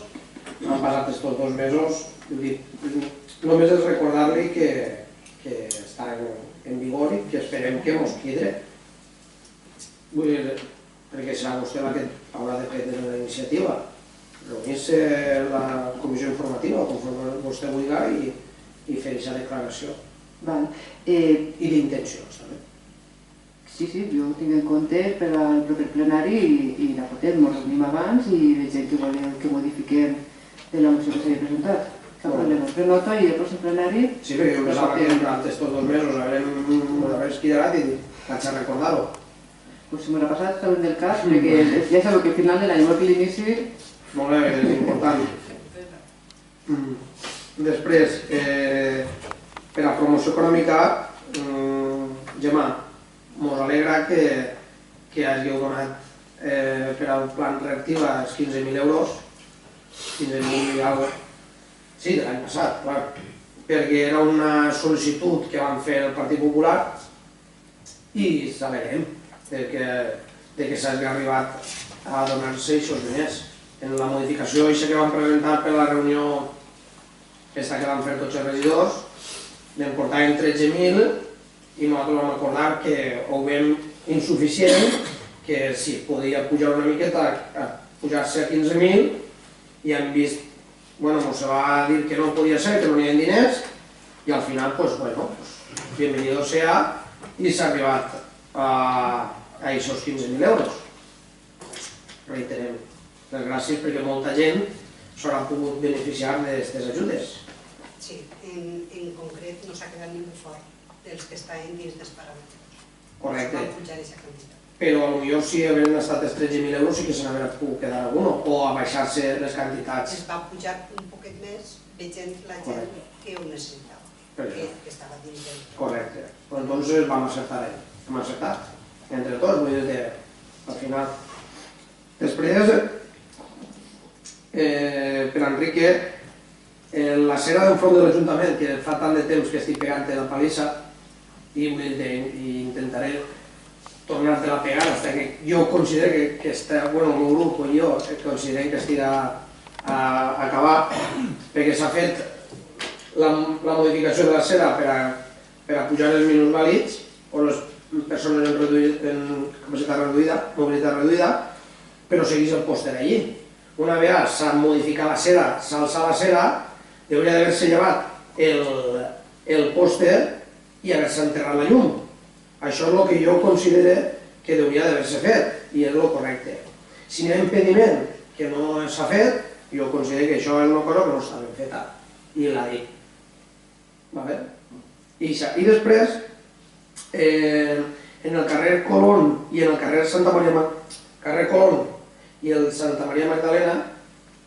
Han passat estos 2 mesos, només és recordar-li que està en vigor i que esperem que mos quede. Perquè serà vostè la que haurà de fer la iniciativa. Reunir-se la comissió informativa, conforme vostè vulgui, i fer aquesta declaració. I d'intencions, també. Sí, jo ho tinc en compte per al proper plenari i la portem, ens reunim abans i vegem que voleu que modifiquem de la moció que s'havia presentat. Cap problema, es prenota i el pròxim plenari... Sí, perquè jo pensava que durant aquests 2 mesos haurem esquidat i vaig a recordar-ho. Pues se m'ha passat també del cas, perquè ja sabeu que al final de l'any, igual que l'inici... Molt bé, és important. Després, per a promoció econòmica, Gemma, mos alegra que hàgiu donat per al plan reactiva els 15.000 euros, 15.000 i alguna cosa. Sí, de l'any passat, clar, perquè era una sol·licitud que van fer el Partit Popular i s'alegrem que s'hagi arribat a donar-se aquests diners. En la modificació que vam presentar per la reunió aquesta que van fer tots els regidors, n'en portaven 13.000 i nosaltres vam acordar que ho veiem insuficient, que sí, podia pujar una miqueta, pujar-se a 15.000 i hem vist, ens va dir que no podia ser, que no hi havia diners i al final, bienvenido sea i s'ha arribat a aquests 15.000 euros. Reiterem les gràcies perquè molta gent s'haurà pogut beneficiar d'aquestes ajudes. Sí, en concret no s'ha quedat ningú fort dels que estaven dins dels paràmetres. Correcte. Van pujar aquesta quantitat. Però potser si havien estat els 13.000 euros sí que se n'havien pogut quedar alguno o abaixar-se les quantitats. Es va pujar un poquet més veient la gent que ho necessitava, que estava dins del... Correcte. Entonces vam acertar. Hem acertat. Entre tots, vull dir, al final. Després, per Enrique, la cera d'enfront de l'Ajuntament, que fa tant de temps que estic pegant-te la palissa i intentaré tornar-te la pegar, fins que jo considero que està, el meu grup o jo considerem que estic a acabar, perquè s'ha fet la modificació de la cera per a pujar els minusvàlids o les persones en capacitat reduïda, mobilitat reduïda, però segueix el pòster allí. Una vegada s'ha modificat la cera, s'ha alçat la cera, hauria d'haver-se llevat el pòster i haver-se enterrat la llum. Això és el que jo considero que hauria d'haver-se fet i és el correcte. Si hi ha impediment que no s'ha fet, jo considero que això és una cosa que no està ben feta i la dic. I després, en el carrer Colón i en el carrer Santa Maria carrer Colón i el Santa Maria Magdalena,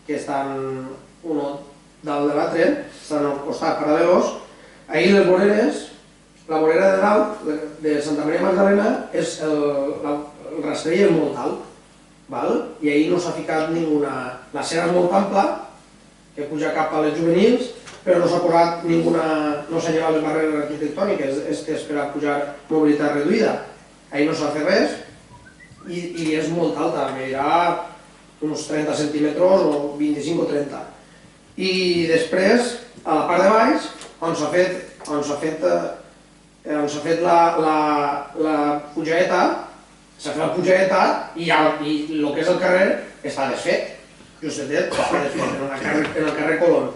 que estan un dalt de l'altre, estan al costat paral·lelos, ahir les voreres, la vorera de dalt de Santa Maria Magdalena, el rastrell és molt alt, i ahir no s'ha ficat ninguna... La cera és molt ampla, que puja cap a les juvenils, però no s'ha posat ninguna... no s'ha llevat les barreres arquitectòniques, és per a pujar mobilitat reduïda. Ahir no s'ha fet res i és molt alta, medirà uns 30 centímetres o 25 o 30. I després, a la part de baix, on s'ha fet la pujadeta, s'ha fet la pujadeta i el que és el carrer està desfet. Justet, està desfet, en el carrer Colón.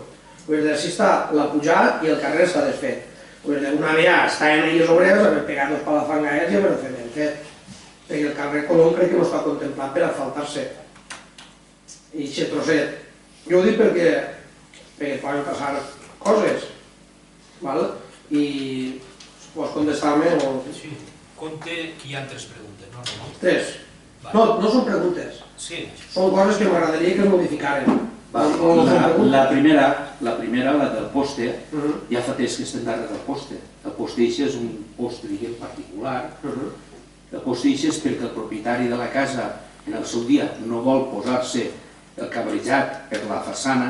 Així està la pujada i el carrer està desfet. Una vegada estaven ahí els obrers, haver pegat els palafangaers i haver-ho fet ben fet. Perquè el carrer Colón crec que no està contemplat per asfaltar-se. I aquest trosset. Jo ho dic perquè poden passar coses. I pots contestar-me o... Sí, compte que hi ha 3 preguntes, no, Ramon? 3. No són preguntes. Sí. Són coses que m'agradaria que es modificaren. La primera, la del poste, ja fa temps que estem darrere del poste. El poste és un poste, diguem, particular. El poste és perquè el propietari de la casa en el seu dia no vol posar-se el cablejat per la façana,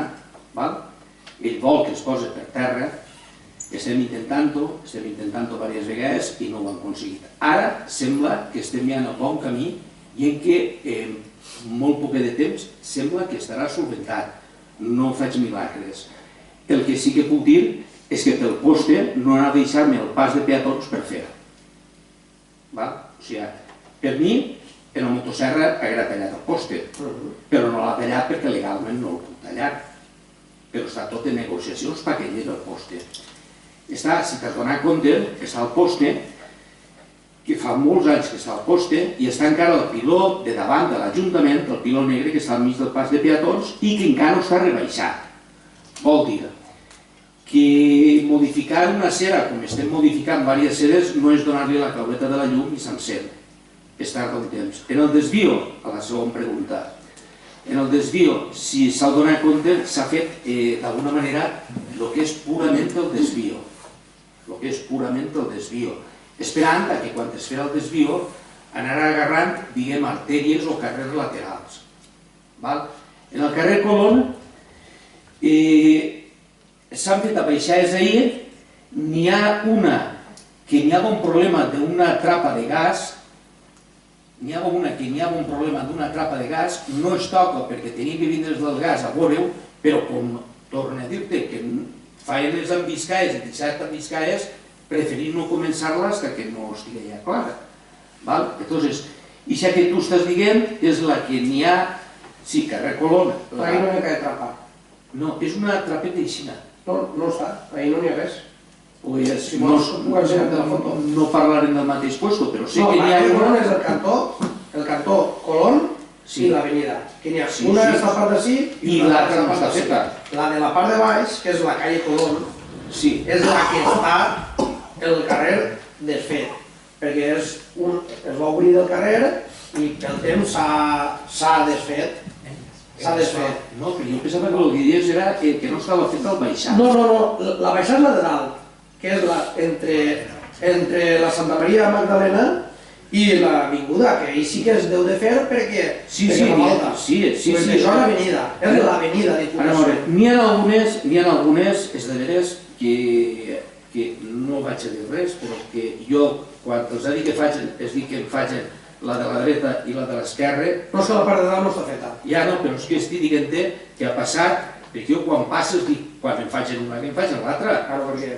ell vol que es posi per terra. Estem intentant-ho diverses vegades i no ho hem aconseguit. Ara sembla que estem ja en el bon camí i en què molt poc de temps sembla que estarà solventat. No faig milagres. El que sí que puc dir és que pel poste no ha de deixar-me el pas de peatons per fer. O sigui, per mi, en la motosserra haguera tallat el poste, però no l'ha tallat perquè legalment no el puc tallar. Però està tot en negociacions perquè lleva el poste. Està, si per donar compte, està el poste, que fa molts anys que està al poste, i està encara el piló de davant de l'Ajuntament, el piló negre que està al mig del pas de peatons i que encara no està rebaixat. Vol dir que modificar una cera, com estem modificant diverses ceres, no és donar-li la cauleta de la llum i s'encén. És tard un temps. En el desvio, a la segona pregunta, en el desvio, si s'ha de donar compte, s'ha fet d'alguna manera el que és purament el desvio. El que és purament el desvio. Esperant que quan es farà el desvio anarà agarrant, diguem, artèries o carrers laterals. En el carrer Colón s'han fet abaixades ahir, n'hi ha una que n'hi ha un problema d'una trapa de gas, no es toca perquè tenia que vindre del gas a veure-ho, però com torno a dir-te que feien les embiscades i deixat embiscades, preferim no començar-la fins que no estigui ja clara. Entonces, això que tu estàs dient és la que n'hi ha, sí, carrer Colón. Ahí no n'hi ha de trapa. No, és una trapeta aixina. No està, ahí no n'hi ha res. Si vols, no parlarem del mateix puesto, però sé que n'hi ha... No, Colón és el cantó Colón i l'avenida. Una està a part d'ací i l'altra no està feta. La de la part de baix, que és la calle Colón, és la que està el carrer desfet, perquè es va obrir del carrer i pel temps s'ha desfet. No, però jo pensava que el que dius era que no estava fet el baixat. No, la baixat és la de dalt, que és entre la Santa Maria Magdalena i l'avinguda, que ahir sí que es deu de fer perquè no falta. Sí. Això és l'avenida, és l'avenida. N'hi ha algunes, és de veres, que no vaig a dir res, però que jo, quan els he dit que facin, es dic que em facin la de la dreta i la de l'esquerra... No, és que la part de dalt no està feta. Ja no, però és que estic dient-te que ha passat, perquè jo quan passes dic, quan em facin una que em facin l'altra.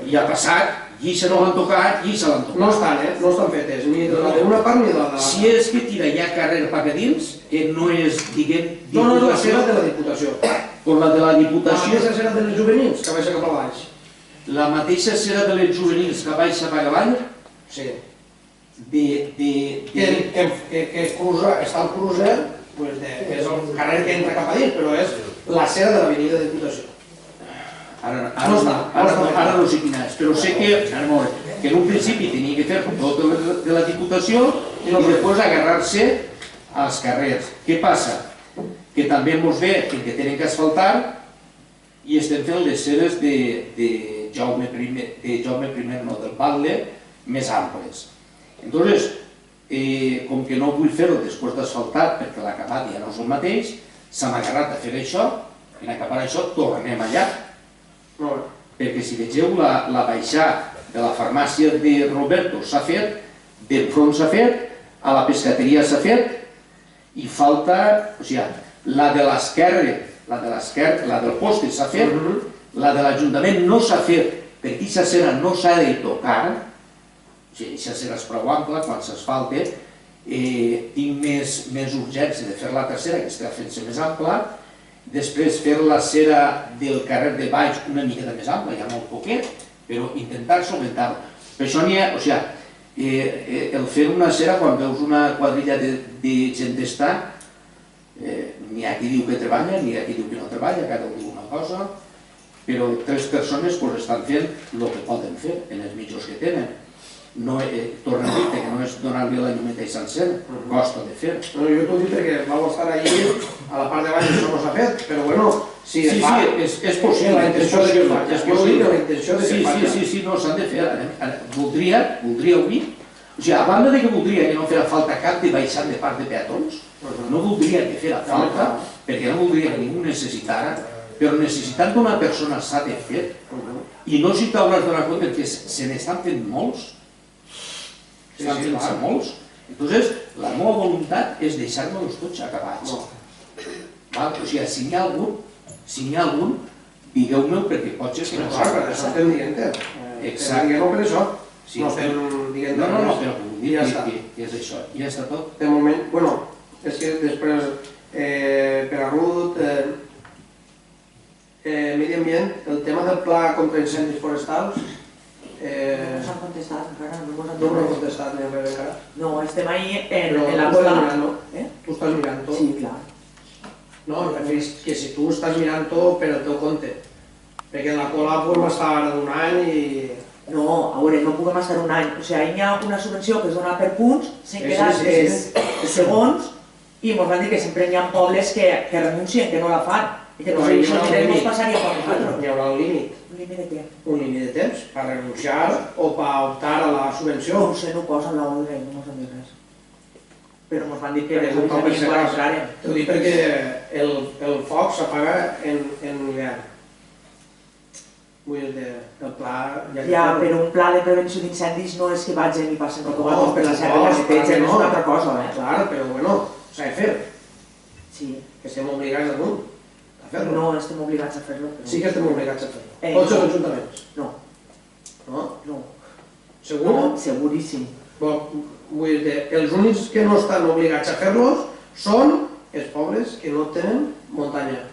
I ha passat, Lliça no l'han tocat, lliça l'han tocat. No estan fetes, ni de la d'una part ni de la de l'altra. Si és que tira ja carrer cap a dins, que no és, diguem, No, la cera de la Diputació. per la de la La Diputació, mateixa cera de les juvenils, que baixa cap a baix. la mateixa cera de les juvenils que baixa cap avall, Sí. que Que està al crucer, és el carrer que entra cap a dins, però és la cera de l'avenida de Diputació. Ara no sé quina és, però sé que en un principi tenia que fer tot de la Diputació i després agarrar-se als carrers. Què passa? Que també ens ve que tenen que asfaltar i estem fent les ceres de Jaume I, no, del Batlle, més amples. Entonces, com que no vull fer-ho després d'asfaltar perquè l'acabat ja no és el mateix, s'ha agarrat a fer això i en acabar això tornem allà. Perquè si vegeu la baixada de la farmàcia de Roberto s'ha fet, d'enfront s'ha fet, a la pescateria s'ha fet i falta, o sigui, la de l'esquerra, la del poste s'ha fet, la de l'Ajuntament no s'ha fet perquè aquesta cera no s'ha de tocar, o sigui, aquesta cera és prou ampla, quan s'asfalta, tinc més urgència de fer la tercera, que està fent-se més ampla, després fer la cera del carrer de baix una miqueta més ampla, ja molt poquet, però intentar solventar-ho. Per això n'hi ha, o sigui, el fer una cera, quan veus una quadrilla de gent d'estar, n'hi ha qui diu que treballa, n'hi ha qui diu que no treballa, cada un diu una cosa, però 3 persones estan fent el que poden fer en els mitjans que tenen. Torna a dir que no és donar-li la llumeta i sencer, costa de fer. Jo t'ho dic perquè vau estar allí, a la part de baix això no s'ha fet, però bueno, si es fa... Sí, és possible. La intenció de que es faci. Jo dic la intenció de que es faci. Sí, no, s'han de fer. Voldria obrir, o sigui, a banda de que voldria que no fera falta cap de baixant de part de peatons, no voldria que fera falta, perquè no voldria que ningú necessitara, però necessitant d'una persona s'ha de fer, i no si t'hauràs donat compte que se n'estan fent molts, estan fent-se molts, entonces la meva voluntat és deixar-me-los tots acabats. O sigui, si n'hi ha algun, digueu-me'l perquè pot ser que no s'ha. Això estem dient-te. Exacte. No per això. No estem dient-te. No, però vull dir que és això. Ja està tot. De moment, bueno, és que després, per a Ruth, Medi Ambient, el tema del pla contra incendis forestals, no s'han contestat encara, no han contestat ni res encara. No, estem ahí en la cola. Tu estàs mirant-ho. Sí, clar. No, em referís que si tu estàs mirant-ho per el teu compte, perquè en la cola podem estar ara d'un any i... No, a veure, no puguem estar un any. O sigui, hi ha una subvenció que es dona per punts, s'han quedat els segons, i ens van dir que sempre hi ha pobles que renuncien, que no la fan, i que nosaltres ens passaria per nosaltres. Hi haurà un límit. Un límit de què? Un límit de temps, per renunciar o per optar a la subvenció. No ho sé, no ho posa en l'ordre, no ens han dit res. Però ens van dir que les avisarien quan entraren. T'ho dic perquè el foc s'apaga en l'hivern. Vull dir, el pla... Ja, però un pla de prevenció d'incendis no és que vagin i passen rotogatos per la serra i es pegen, és una altra cosa, Clar, però bueno, s'ha de fer. Sí. Que estem obligats a fer-lo. No estem obligats a fer-lo. Sí que estem obligats a fer-lo. Tots els ajuntaments. No. No? No. Segur? Seguríssim. Vull dir, els únics que no estan obligats a fer-los són els pobles que no tenen muntanya.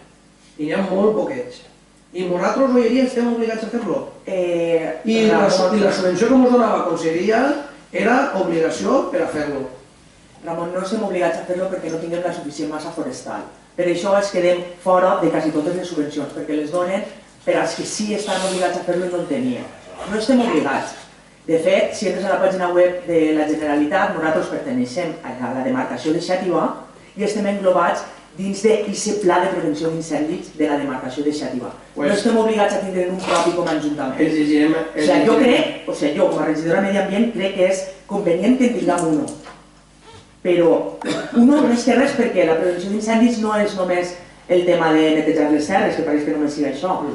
I n'hi ha molt poquets. I nosaltres, Olleria, estem obligats a fer-lo. I la subvenció que ens donava la conselleria era obligació per a fer-lo. Ramon, no estem obligats a fer-lo perquè no tinguem la suficient massa forestal. Per això ens quedem fora de quasi totes les subvencions, perquè les donen per als que sí estan obligats a fer-lo i no el tenien. No estem obligats. De fet, si entres a la pàgina web de la Generalitat, nosaltres perteneixem a la demarcació de Xàtiva i estem englobats dins d'aquest pla de prevenció d'incendis de la demarcació de Xàtiva. No estem obligats a tindre un propi com a ajuntament. Jo crec, jo com a regidora de Medi Ambient, crec que és convenient que en tinguem uno. Però uno no és que res perquè la prevenció d'incendis no és només el tema de netejar les serres, que pareix que només sigui això. O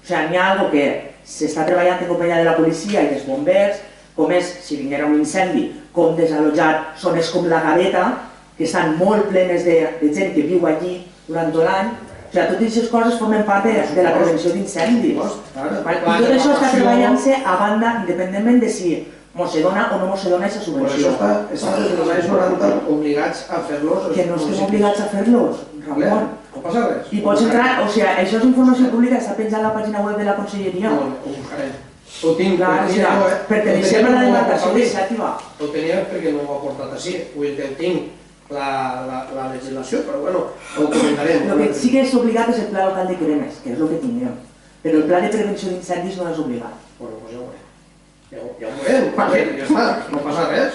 sigui, n'hi ha alguna que s'està treballant en companyia de la policia i dels bombers, com és, si vinguera un incendi, com desallotjar zones com la Gaveta, que estan molt plenes de gent que viu allí durant tot l'any, O sigui, totes aquestes coses formen part de la prevenció d'incendis. I tot això està treballant-se a banda, independentment de si mos se dona o no mos se dona aquesta subvenció. Per això està des dels anys 90 obligats a fer-los. Que no estem obligats a fer-los, Ramon. No passa res. I pots entrar, o sigui, això és informació pública, està penjat a la pàgina web de la Conselleria. No, ho buscaré. Ho tinc, perteneixem a la demarcació legislativa. Ho tenia perquè no ho ha portat així, vull dir que ho tinc, la legislació, però bueno, ho comentarem. El que sí que és obligat és el pla local de cremes, que és el que tinguem, però el pla de prevenció d'incendis no és obligat. Bueno, doncs ja ho veurem. Ja ho veurem, ja està, no passa res.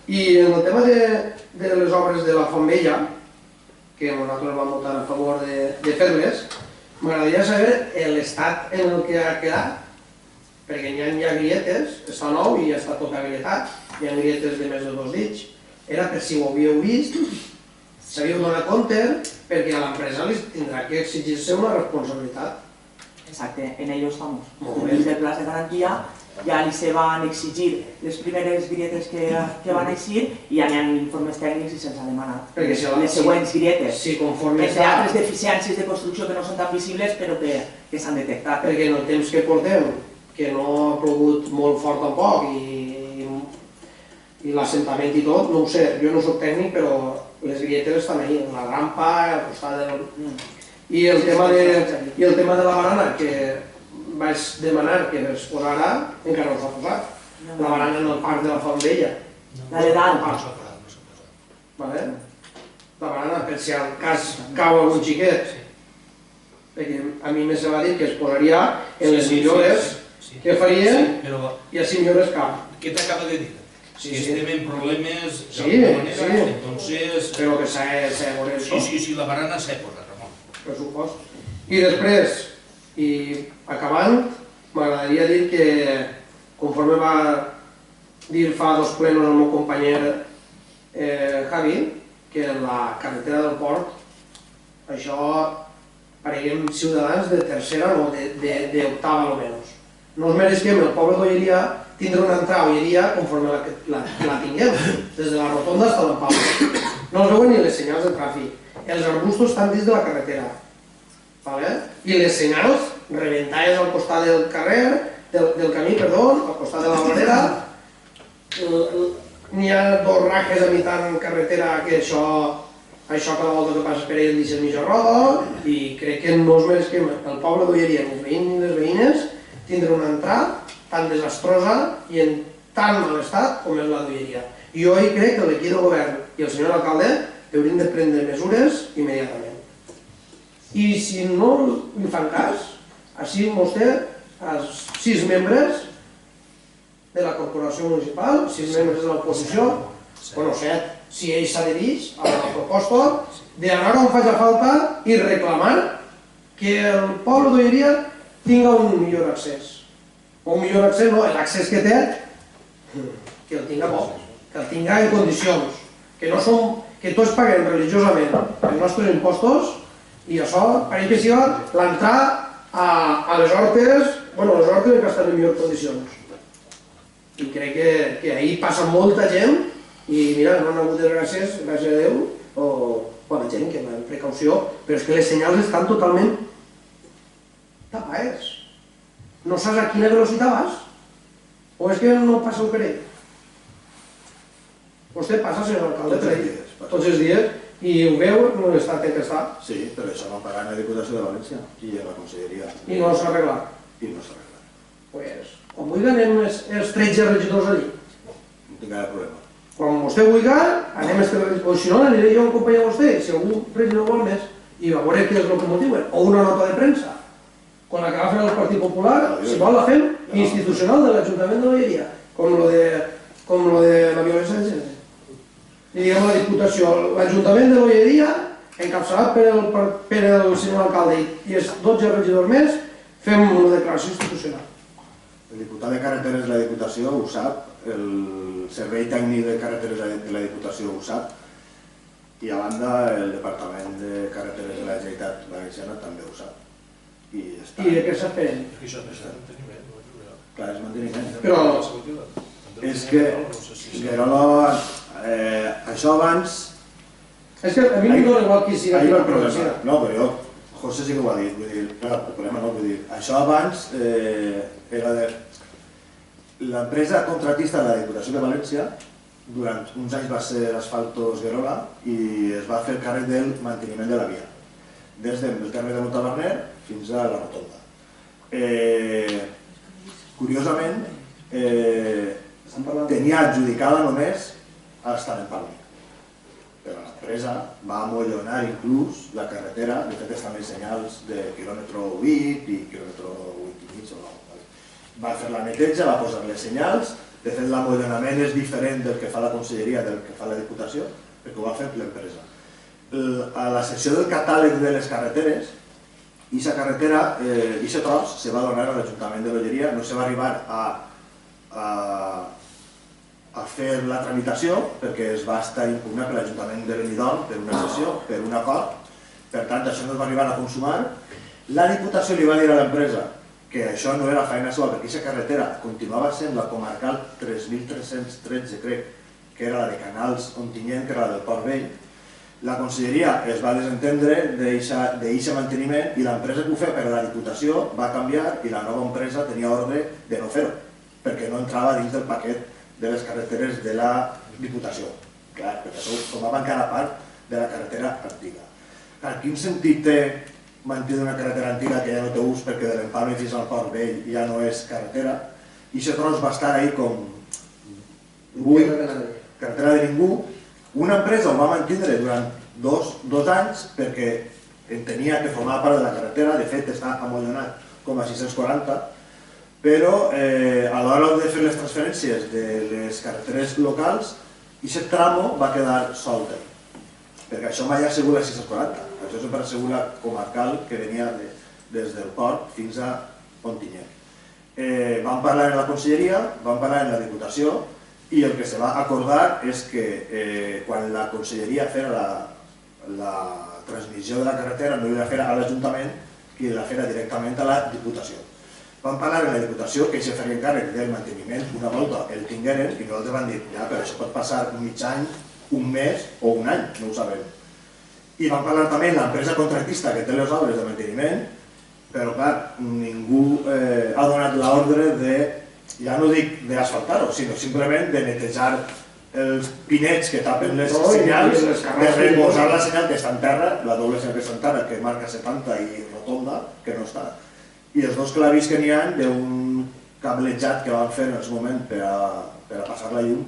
I en el tema de les obres de la Font Vella, que nosaltres vam votar a favor de fer-les, m'agradaria saber l'estat en el que ha quedat, perquè hi ha grietes, està nou i ja està tot agrietat, hi ha grietes de més de 2 dits. Era per si ho havíeu vist, s'havíeu donat compte, perquè a l'empresa li tindrà que exigir-se una responsabilitat. Exacte, en ello estamos. Des del pla de garantia ja li se van exigir les primeres grietes que van eixir i ja n'hi ha informes tècnics i se'ls ha demanat. Les següents grietes, entre altres deficiències de construcció que no són tan visibles però que s'han detectat. Perquè en el temps que portem, que no ha plogut molt fort tampoc i l'assentament i tot, no ho sé, jo no soc tècnic però les grietes estan ahí, la rampa, al costat del... I el tema de la barana, que vaig demanar que es posara, encara no s'ha posat. La barana en el parc de la Font Vella. La de dalt. La barana, per si al cas cau algun xiquet. Perquè a mi se va dir que es posaria en les millores que faria i així millores cap. Què t'acaba de dir? Si estem en problemes d'alguna manera, entonces... Però que s'ha de veure això. Sí, la barana s'ha posat, Ramon. Per supost. I després, i acabant, m'agradaria dir que, conforme va dir fa 2 plenos el meu companyer Javi, que la carretera del port, això pareguem ciutadans de tercera o d'octava almenys. No es mereixem el poble d'Olleria tindre una entrada a Olleria conforme la tinguem, des de la rotonda fins a l'Empau. No es veuen ni les senyals de tràfic. Els arbustos estan dins de la carretera. I les senyals rebentades al costat del carrer, del camí, al costat de la vorera. N'hi ha 2 rajes a mitjà en carretera que això cada volta que passes per ell deixes mitja roda i crec que no es mereixem el poble d'Olleria, els veïns i les veïnes, tindre una entrada tan desastrosa i en tan mal estat com és la d'Olleria. Jo hi crec que l'equip de govern i el senyor alcalde haurien de prendre mesures immediatament. I si no li fan cas, així vostè, els 6 membres de la corporació municipal, 6 membres de l'oposició, bueno, 7, si ell s'adhereix a la proposta, d'anar on faci falta i reclamar que el poble d'Olleria tinga un millor accés. O un millor accés, no, l'accés que té, que el tinga bo, que el tinga en condicions, que tots paguem religiosament els nostres impostos i això pareix que sigui l'entrar a les hortes, bueno, les hortes que estan en millors condicions. I crec que ahir passa molta gent i mira, no han hagut desgràcies, gràcies a Déu, o bona gent que va amb precaució, però és que les senyals estan totalment tapades. No saps a quina velocitat vas? O és que no passeu per ell? Vostè passa, senyor alcalde, tots els dies, i ho veu en l'estat en què està? Sí, però això va pagar en la Diputació de València i en la Conselleria. I no s'ha arreglat? I no s'ha arreglat. Doncs, quan vulgui anem els 13 regidors allí. No tinc cap problema. Quan vostè vulgui, anem els 13 regidors. O si no, aniré jo a acompanyar a vostè, si algun regidor vol més, i a veure què és el que motiuen. O una nota de premsa. Quan la que va fer el Partit Popular, si vol la fem institucional de l'Ajuntament de Olleria, com lo de la violència de gènere. I diguem la Diputació, l'Ajuntament de l'Olleria, encapçalat per el senyor alcalde i els 12 regidors més, fem una declaració institucional. El diputat de carreteres de la Diputació ho sap, el servei tècnic de carreteres de la Diputació ho sap, i a banda el Departament de Carreteres de la Generalitat Valenciana també ho sap. I de què s'esperen? Clar, és manteniment. Però és que això abans És que a mi em dóna igual qui sigui. Ahí va el problema. No, però jo, José sí que ho ha dit, vull dir, clar, el problema no, vull dir, això abans era de... L'empresa contratista de la Diputació de València durant uns anys va ser Asfaltos Guerola i es va fer el càrrec del manteniment de la via, des del terme de Montaverner fins a la rotonda. Curiosament, tenia adjudicada només hasta l'empalme, però l'empresa va amollonar inclús la carretera, de fet estan els senyals de quilòmetre 8 i quilòmetre 8 i mig o no. Va fer la neteja, va posar les senyals, de fet l'amollonament és diferent del que fa la conselleria, del que fa la Diputació, perquè ho va fer l'empresa. A la secció del catàleg de les carreteres, aquesta carretera, aquest tros, se va donar a l'Ajuntament de l'Olleria, no se va arribar a fer la tramitació perquè es va estar impugnat per l'Ajuntament de Benidorm per una sessió, per un acord, per tant això no es va arribar a consumar. La Diputació li va dir a l'empresa que això no era feina seva perquè aquesta carretera continuava sent la comarcal 3.313, crec, que era la de Canals Ontinyent, que era la del Port Vell. La conselleria es va desentendre d'aquest manteniment i l'empresa que ho feia per a la Diputació va canviar i la nova empresa tenia ordre de no fer-ho, perquè no entrava dins del paquet de les carreteres de la Diputació. Clar, perquè això formava encara part de la carretera antiga. Quin sentit té mantenir una carretera antiga que ja no té ús perquè de l'empalme fins al Port Vell ja no és carretera? I aquest tros va estar ahí com carretera de ningú. Una empresa ho va mantenir durant dos anys perquè entenia que formava part de la carretera, de fet està amollonat com a 640, però a l'hora de fer les transferències de les carreteres locals, aquest tramo va quedar solt, perquè això mai ha sigut la 640, això sempre ha sigut la comarcal que venia des del port fins a Ontinyent. Vam parlar en la conselleria, vam parlar en la Diputació i el que se va acordar és que quan la conselleria fera la transmissió de la carretera no la fera a l'Ajuntament, que la fera directament a la Diputació. Vam parlar en la Diputació que se faria càrrec del manteniment, una volta el tingueren i nosaltres vam dir, ja, però això pot passar un mig any, un mes o un any, no ho sabem. I vam parlar també amb l'empresa contractista que té les obres de manteniment, però clar, ningú ha donat l'ordre de, ja no dic d'asfaltar-ho, sinó simplement de netejar els pinets que tapen les senyals, de reposar la senyal que està en terra, la doble senyal que està en terra, que marca 70 i rotonda, que no està, i els dos clavis que n'hi ha d'un cablejat que van fer en el seu moment per a passar la llum,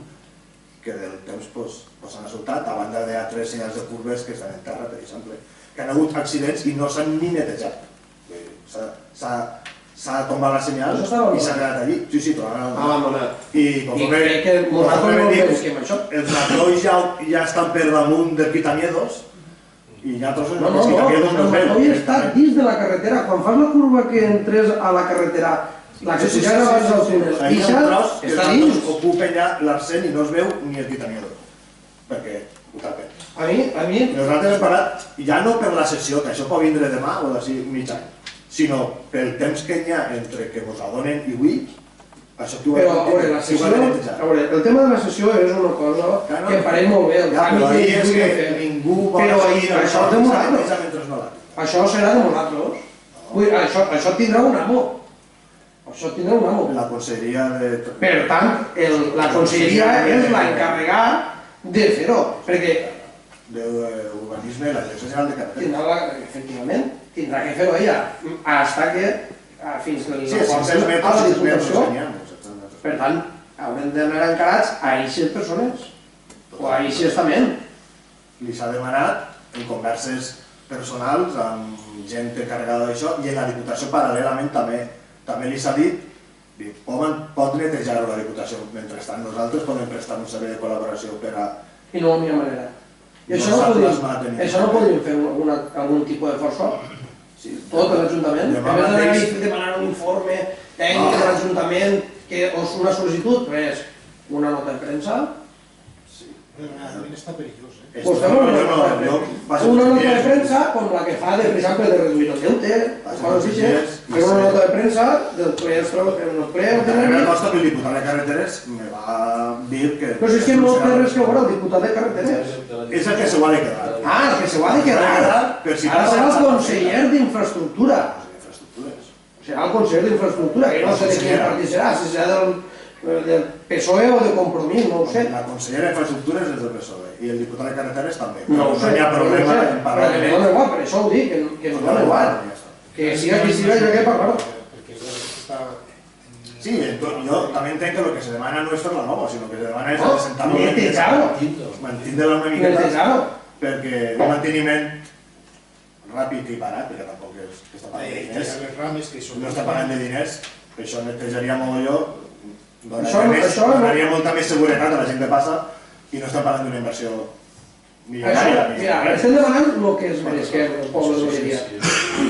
que del temps s'han resultat, a banda de tres senyals de curves que estan en terra, per exemple, que han hagut accidents i no s'han ni netejat. S'ha tombat la senyal i s'ha quedat allí. Sí, sí, t'ho han abandonat. I crec que els tractors ja estan per damunt del Quitamiedos i nosaltres els Quitamiedos no es veuen. Montoi està dins de la carretera. Quan fas la curva que entres a la carretera, la que s'ha abans del túnel, està dins. Ocupen ja l'arcent i no es veu ni el Quitamiedos, perquè ho tapen. A mi... Nosaltres hem parat, ja no per la sessió, que això pot vindre demà o d'ací mig any, sinó pel temps que hi ha entre que vos adonen i avui, això que ho ha de netejar. El tema de la sessió és una cosa que farem molt bé. Però ahir és que ningú va dir això de nosaltres. Això serà de nosaltres. Això tindrà un amo. Això tindrà un amo. La conselleria de... Per tant, la conselleria és l'encarregat de fer-ho, perquè... D'urbanisme i la Direcció General de Carreteres. Efectivament, tindrà que fer-ho ella, fins que a la Diputació. Per tant, haurem d'anar encarats a aquestes persones, o a aquest estament. Li s'ha demanat en converses personals amb gent encarregada d'això i en la Diputació paral·lelament també li s'ha dit pot netejar-ho la Diputació. Mentrestant nosaltres podem prestar un servei de col·laboració per a... I no hi ha manera. I això no podríem fer algun tipus de força? Tot l'Ajuntament? En vez de demanar un informe tècnic de l'Ajuntament o una sol·licitud, res, una nota de premsa? Sí. Està perillós, una nota de premsa com la que fa, per exemple, de reduir el deute, fer una nota de premsa del ple en el ple... El diputat de Carreteres me va dir que... Però si és que no té res que veure el diputat de Carreteres. És el que s'ho ha de quedar. Ah, que se ho ha de quedar. Ara serà el conseller d'Infraestructura. Serà el conseller d'Infraestructura, que no sé de quin partit serà, si serà del PSOE o de Compromís, no ho sé. La consellera d'Infraestructures és del PSOE i el diputat de Carreteres també. No ho sé. No hi ha problema en parlar de no igual, per això ho dic, que no dona igual. Que siga qui siga, jo què parlar. Sí, jo també entenc que el que se demana no és fer la nova, sinó que se demana és assentar-lo mantindre-la una miqueta, perquè un manteniment ràpid i barat, perquè tampoc és que està pagant de diners, no està pagant de diners, això netejaria mogolló, donaria molta més seguretat a la gent que passa i no està pagant d'una inversió milionària. Mira, estem demanant el que es mereix, que el poble de l'Olleria.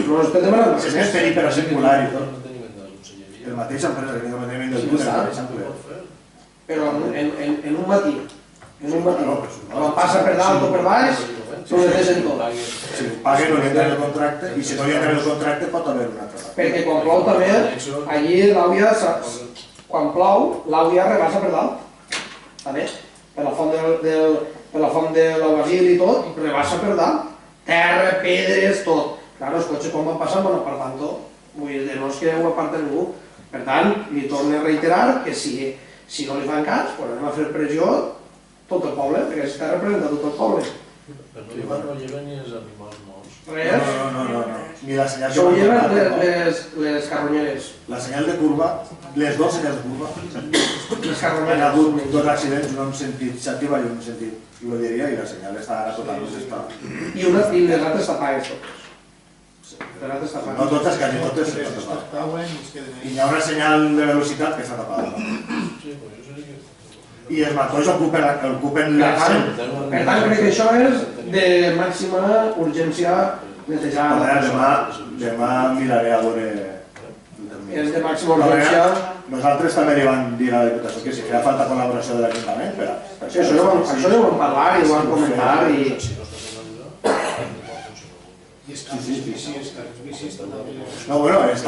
No estem demanant res. És més per hipercircular i tot. El mateix empresa que té el manteniment del túnel, per exemple. Però en un matí, quan passa per dalt o per baix, s'ho netegen tot. Si paguen no li entra el contracte i si no li entra el contracte pot haver un altre. Perquè quan plou també, allí l'àvia, quan plou, l'àvia rebassa per dalt. També, per la font de l'Aubasil i tot, rebassa per dalt. Terra, pedres, tot. Clar, els cotxes quan van passant van apartant tot. Vull dir, no és que ho aparta ningú. Per tant, li torno a reiterar que si no li fan cas, anem a fer pressió tot el poble, perquè està representat tot el poble. Però no lleven ni els animals morts. Res. No. Ni la senyal Això ho lleven les carronyeres. La senyal de curva, les dues senyals de curva. Les carronyeres. Han hagut dos accidents, un en sentit xàtiva i un en sentit l'Olleria, i la senyal està ara totalment està. I les altres tapades totes. No totes, quasi totes estan tapades. I hi ha una senyal de velocitat que està tapada. I els matolls ocupen la carn. Per tant, crec que això és de màxima urgència netejar. Demà miraré a veure... És de màxima urgència. Nosaltres també li vam dir a la Diputació que si feia falta col·laboració de l'Ajuntament, Sí, això ja ho vam parlar i ho vam comentar i... No, bueno, és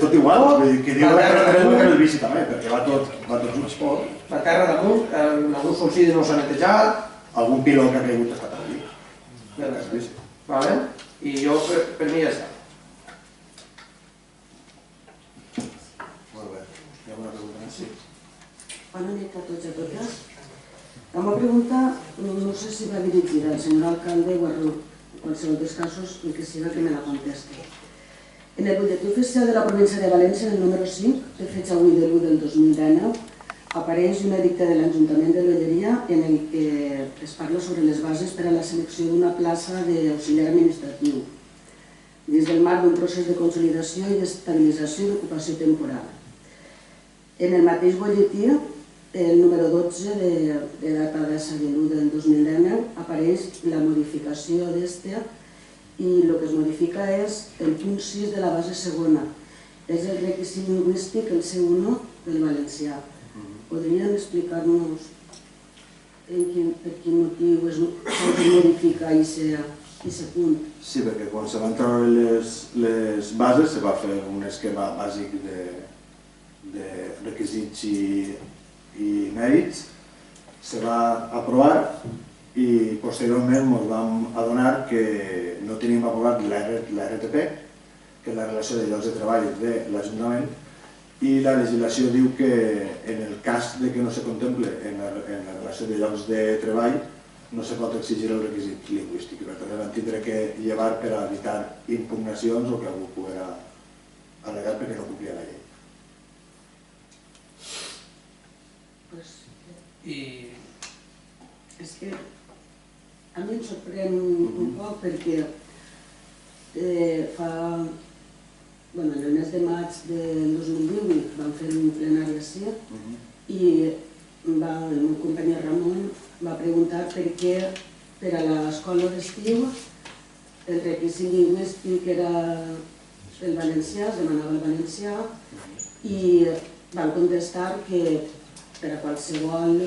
tot igual, que diu el bici també, perquè va tot just. La terra damunt, en alguns subsidis no s'ha netejat. Algun piló que ha caigut està per allí. I jo, per mi ja està. Molt bé. Hi ha una pregunta més? Sí. Bona nit a tots i a totes. La meva pregunta no sé si va dirigida al senyor alcalde o a Ruth. En qualsevol dels casos, el que siga que me la contesti. En el butlletí oficial de la província de València, en el número 5, de fecha avui de l'1 del 2019, apareix un edicte de l'Ajuntament de l'Olleria en el que es parla sobre les bases per a la selecció d'una plaça d'auxiliar administratiu, dins del marc d'un procés de consolidació i d'estabilització i d'ocupació temporal. En el mateix butlletí, el número 12 de data de 1 del 2019 apareix la modificació d'este i el que es modifica és el punt 6 de la base segona. És el requisit lingüístic, el C1 del valencià. Podrien explicar-nos per quin motiu es modifica aquest punt? Sí, perquè quan se van treure les bases se va fer un esquema bàsic de requisits i mèrits, se va aprovar i posteriorment ens vam adonar que no teníem aprovat l'RTP, que és la relació de llocs de treball de l'Ajuntament, i la legislació diu que en el cas que no se contemple en la relació de llocs de treball no se pot exigir el requisit lingüístic. Per tant, vam tindre que llevar per evitar impugnacions o que algú poguera al·legar perquè no complia la llei. I és que a mi em sorprèn un poc perquè en el mes de maig del 2018 vam fer un plenari així i el meu company Ramon va preguntar per què per a l'escola d'estiu el requisit lingüístic era el valencià, es demanava el valencià i van contestar que per a qualsevol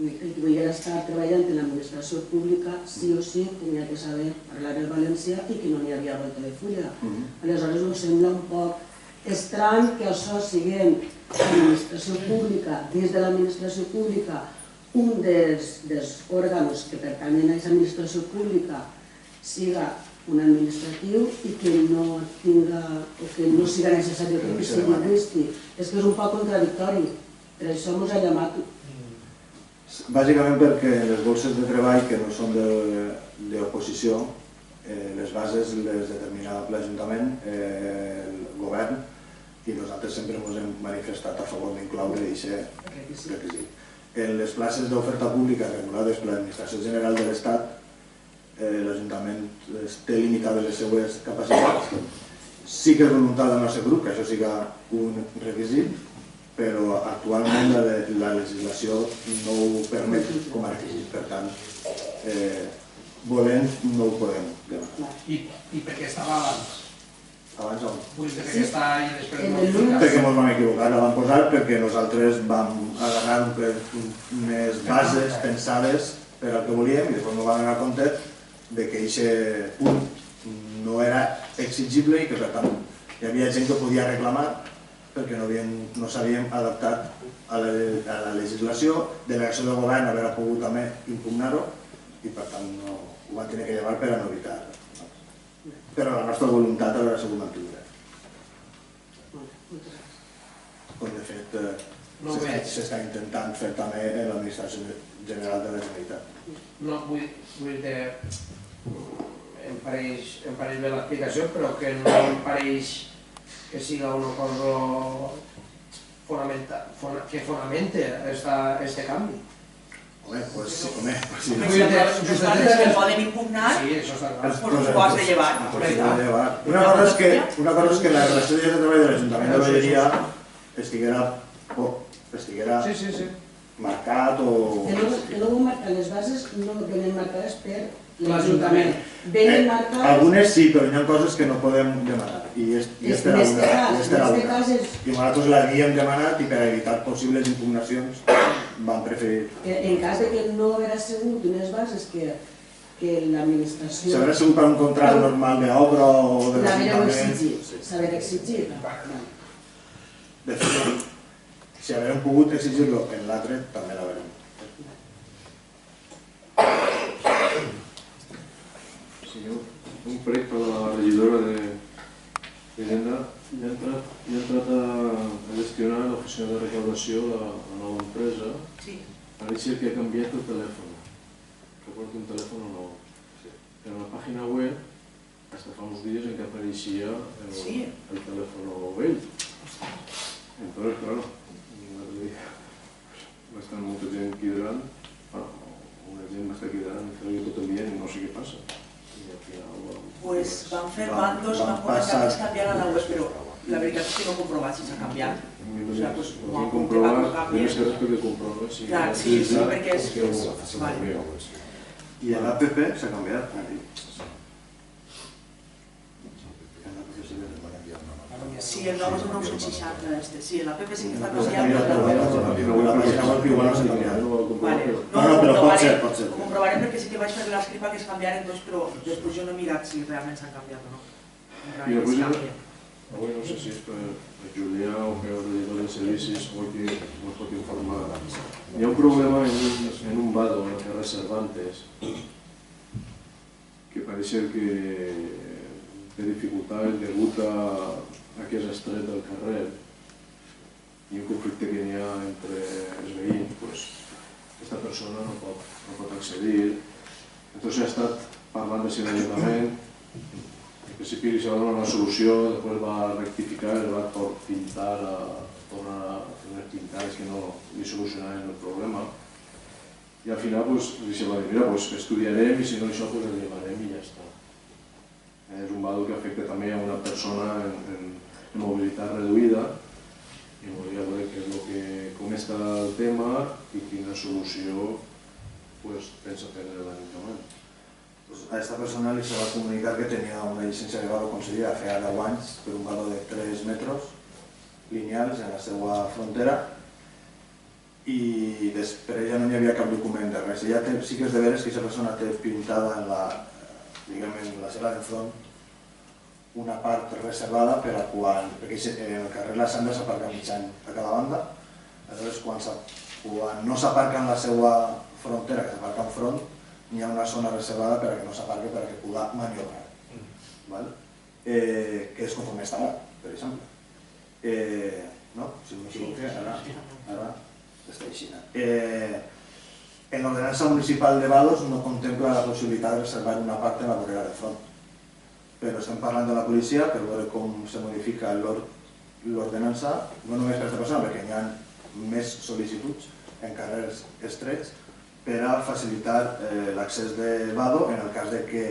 que volguera estar treballant en l'administració pública, sí o sí, tenia que saber parlar el valencià i que no n'hi havia volta de fulla. Aleshores, em sembla un poc estrany que això sigui l'administració pública, dins de l'administració pública, un dels òrgans que pertanyen a aquesta administració pública siga un administratiu i que no tinga o que no siga necessari que sigui lingüístic. És que és un poc contradictori. Per això ens ha llamat. Bàsicament perquè les bolses de treball que no són d'oposició, les bases les determina l'Ajuntament, el govern, i nosaltres sempre ens hem manifestat a favor d'incloure aquest requisit. En les places d'oferta pública regulades per l'Administració General de l'Estat, l'Ajuntament té limitades les seues capacitats. Sí que és voluntat del nostre grup que això siga un requisit, però actualment la legislació no ho permet com a requisit. Per tant, volent no ho podem demanar. I per què estava abans? Abans on? Perquè està i després no. Perquè ens vam equivocar, la vam posar perquè nosaltres vam agarrar unes bases pensades per al que volíem i després no vam donar compte que aquest punt no era exigible i que per tant hi havia gent que podia reclamar perquè no s'havien adaptat a la legislació, delegació del govern haver pogut també impugnar-ho i per tant ho van tenir que llevar per a no evitar. Però la nostra voluntat haurà sigut mantenir. Com de fet s'està intentant fer també en l'Administració General de la Generalitat. No, vull dir, em pareix bé l'explicació, però que no em pareix que siga una cosa que fonamente este canvi. Home, pues sí. Les bases que poden impugnar, doncs ho has de llevar. Una cosa és que la relació de treball de l'Ajuntament de Valleria estiguera marcat o... Que no marcar les bases no venen marcades per l'Ajuntament. Venen marcades... Algunes sí, però hi ha coses que no podem demanar. I aquesta era una. I nosaltres l'havíem demanat i per evitar possibles impugnacions vam preferir... En cas que no haguera sigut unes bases que l'administració... Si haguera sigut per un contracte normal d'obra o de l'Ajuntament... S'haguera exigit. De fet, si haguérem pogut exigir-lo en l'altre, també l'haguérem. Un prec per la regidora d'Hisenda i ha entrat a gestionar l'oficina de recaudació de la nova empresa. Pareix ser que ha canviat el telèfon, que porta un telèfon nou. En la pàgina web, fins fa uns dies en què apareixia el telèfon vell. Entonces, claro, m'estan molta gent cridant, una gent m'està cridant, tot el dia i no sé què passa. Pues van fer bandos, van començar a canviar a la web, però la veritat és que no he comprovat si s'ha canviat. Ho han comprovat, només que després de comprovar. Clar, sí, perquè és... I a l'APP s'ha canviat. Sí, el nou és el 960. Sí, en l'APP sí que està canviant. La pàgina web igual no s'ha canviat. No, però pot ser. Ho comprovarem perquè sí que vaig fer l'escripa que es canviaren dos, però després jo no he mirat si realment s'han canviat o no. I després, avui no sé si és per Julià o per el regidor de servicis, avui que ens pot informar. Hi ha un problema en un vado, en el carrer Cervantes, que pareix que té dificultats degut a que és estret del carrer i un conflicte que hi ha entre els veïns, aquesta persona no pot accedir. Entonces ha estat parlant de l'Ajuntament, en principi li s'ha donat una solució, després va rectificar, es va pintar, tornar a fer unes pintades que no li solucionaven el problema. I al final li se va dir, mira, estudiarem i si no això el llevarem i ja està. És un vado que afecta també a una persona en mobilitat reduïda i volia veure com està el tema i quina solució pensa prendre l'Ajuntament. A aquesta persona li se va comunicar que tenia una llicència de vado concedida feia 10 anys per un vado de 3 metres lineals en la seva frontera i després ja no hi havia cap document de res. Ja sí que és de veres que aquesta persona té pintada en la seva d'enfront una part reservada per a quan, perquè en el carrer La Sanda s'aparca mitjan a cada banda, aleshores quan quan no s'aparca en la seva frontera, que s'aparca enfront, hi ha una zona reservada perquè no s'aparque, perquè pugui maniobrar. Que és conforme està ara, per exemple. No? Si no m'equivoqué, ara està així. En l'ordenança municipal de Vados no contempla la possibilitat de reservar una part en la vorera de front. Però estem parlant de la policia per veure com se modifica l'ordenança, no només per aquesta persona, perquè hi ha més sol·licituds en carrers estrets per a facilitar l'accés de Vado en el cas de que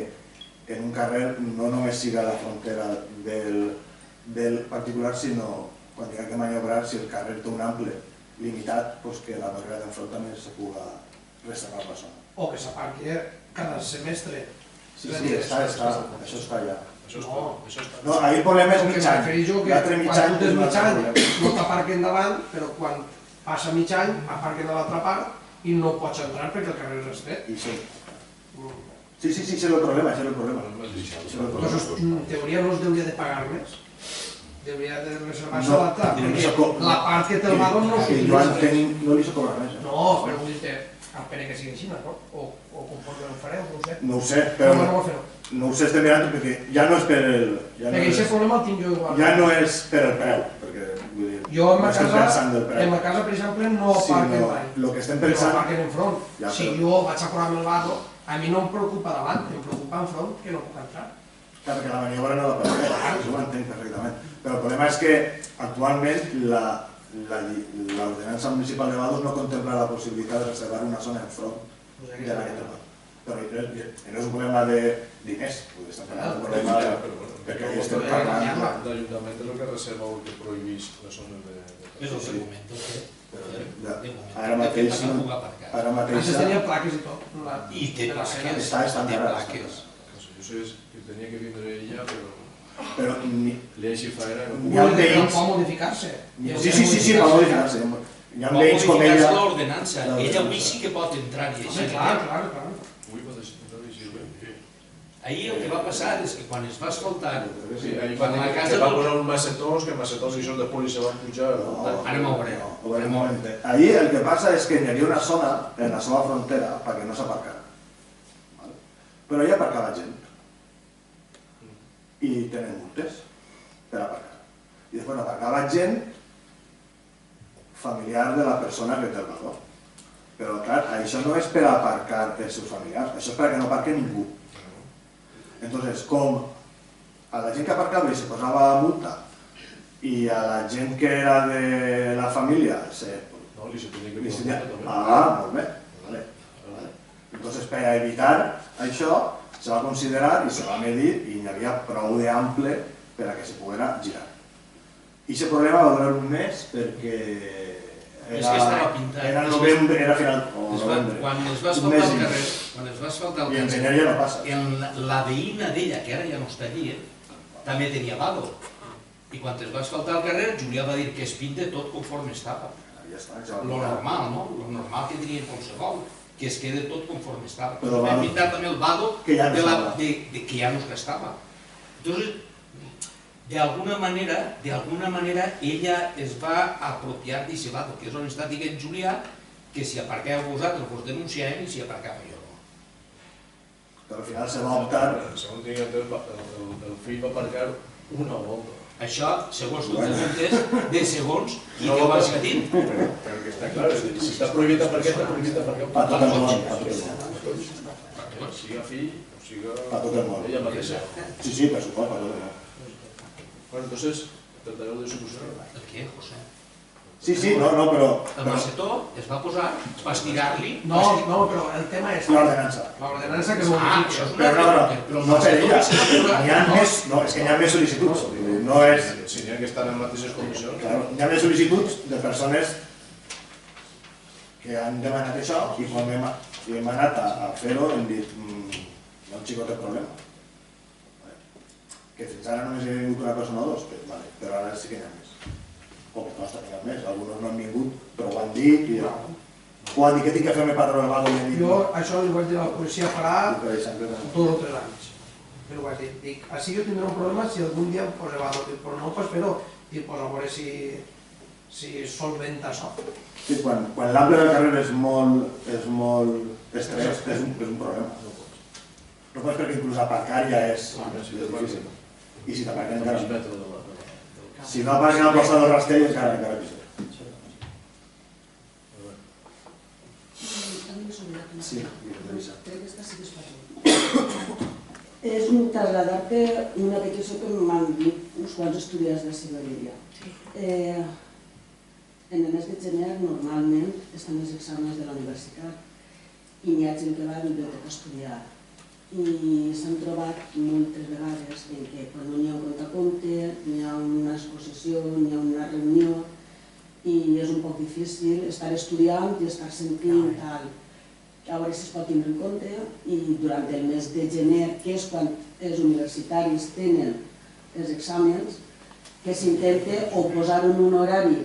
en un carrer no només siga la frontera del particular, sinó quan hi ha que maniobrar, si el carrer té un ample limitat, que la barrera d'enfront també se pugui reservar la zona. O que s'aparqui cada semestre. Sí, això està ja. No, no, ahir el problema és mig any. Quan tu tens mig any no t'aparquen davant, però quan passa mig any aparquen a l'altra part i no pots entrar perquè el carrer és estret. Sí, això és el problema, Doncs en teoria no es deuria de pagar més. Deuria de reservar-se l'altra, perquè la part que té el Vado no no li s'ho cobra més. No, però vull dir-te, espera que sigui així, no? O conforme ho fareu, no ho sé. No ho sé, però no ho sé, estem mirant perquè ja no és per el... Perquè aquest problema el tinc jo igual. Ja no és per el preu, perquè vull dir... Jo en ma casa, per exemple, no aparquen mai. El que estem pensant... No aparquen enfront. Si jo vaig a cobrar amb el Vado, a mi no em preocupa davant, em preocupa enfront, que no puc entrar. Clar, perquè la maniobra no la pot fer, això ho entenc perfectament. Però el problema és que actualment l'ordenança municipal de Vados no contempla la possibilitat de reservar una zona enfront de la que té. Però no és un problema de diners, estem parlant d'un problema perquè estem parlant... L'Ajuntament és el que reserva o el que prohibís les zones de... Però de moment, ara mateix... Antes tenia plaques i tot. I té plaques. Està estandardat. Jo sé que tenia que vindre ella, però l'he xifrada... No pot modificar-se. Sí, pot modificar-se. Hi ha veïns com ella... Pot modificar-se l'ordenança. Ella avui sí que pot entrar-hi. Clar. Ahir el que va passar és que quan es va asfaltar... Sí, ahir va posar uns macetons, que macetons i això després se van pujar... Anem a veure. Ahir el que passa és que hi havia una zona en la seva frontera perquè no s'aparcara. Però hi aparcava gent. I tenen multes per aparcar. I després aparcava gent familiar de la persona que té el valor. Però clar, això no és per aparcar els seus familiars, això és perquè no aparqui ningú. Entonces, com a la gent que aparcava i se posava multa i a la gent que era de la família li se tenia que posar multa també. Molt bé. Entonces, per evitar això, se va considerar i se va medir i hi havia prou d'ample per a que se poguera girar. I aquest problema va durar un mes perquè era novembre, era final novembre. Quan es va asfaltar el carrer, i en gener ja no passa. La veïna d'ella, que ara ja no està allí, també tenia Vado. I quan es va asfaltar el carrer, Julià va dir que es pinta tot conforme estava. Lo normal, no? Lo normal que diria qualsevol, que es queda tot conforme estava. Però vam pintar també el Vado que ja no es gastava. Entonces, d'alguna manera, ella es va apropiar d'aquest Vado, que és on està dient Julià, que si aparqueu vosaltres vos denunciarem i si aparcava jo no. Però al final se va optar... Segons tinc entès, el fill va aparcar una volta. Això, segons tu preguntes, de segons qui te ho has dit. Però que està clar, si està prohibit aparcar, està prohibit aparcar. Per tot el món. Siga fill o siga ella mateixa. Sí, per supost, per tot el món. Bueno, entonces, tratareu de solucionar. El què, José? Sí, no, però... El macetó es va posar, va estirar-li... No, però el tema és... L'ordenança. L'ordenança que es modifica. Però no per ella. N'hi ha més, no, és que n'hi ha més sol·licituds. No és... Si n'hi ha que estar en mateixes condicions... N'hi ha més sol·licituds de persones que han demanat això i quan hem anat a fer-ho hem dit no hem xicot el problema. Que fins ara només hi ha vingut una persona o dos, però ara sí que n'hi ha més. O que no està n'hi ha més, alguns no han vingut, però ho han dit i... Ho han dit que tinc que fer-me patró de vago i hem dit... Jo això li vaig dir a la policia farà 2 o 3 anys. Però ho vaig dir, dic, així jo tindré un problema si algun dia em posa vago, però no pas fer-ho, dic, pues a veure si si solventa això. Sí, quan l'ample del carrer és molt estrès, és un problema. No pots perquè inclús aparcar ja és difícil. I si t'aparquen encara... Si no aparquen al costat del rastell encara pitjor. Sí, crec que està sí que es pot. És un traslladar-te una petició que m'han dit uns quants estudiants de Ciutadania. En el mes de gener normalment estan els exàmens de la universitat i n'hi ha gent que va a la biblioteca a estudiar. I s'han trobat moltes vegades en què quan no n'hi ha un contacompte, n'hi ha una exposició, n'hi ha una reunió i és un poc difícil estar estudiant i estar sentint tal. A veure si es pot tindre en compte i durant el mes de gener, que és quan els universitaris tenen els exàmens, que s'intente o posar en un horari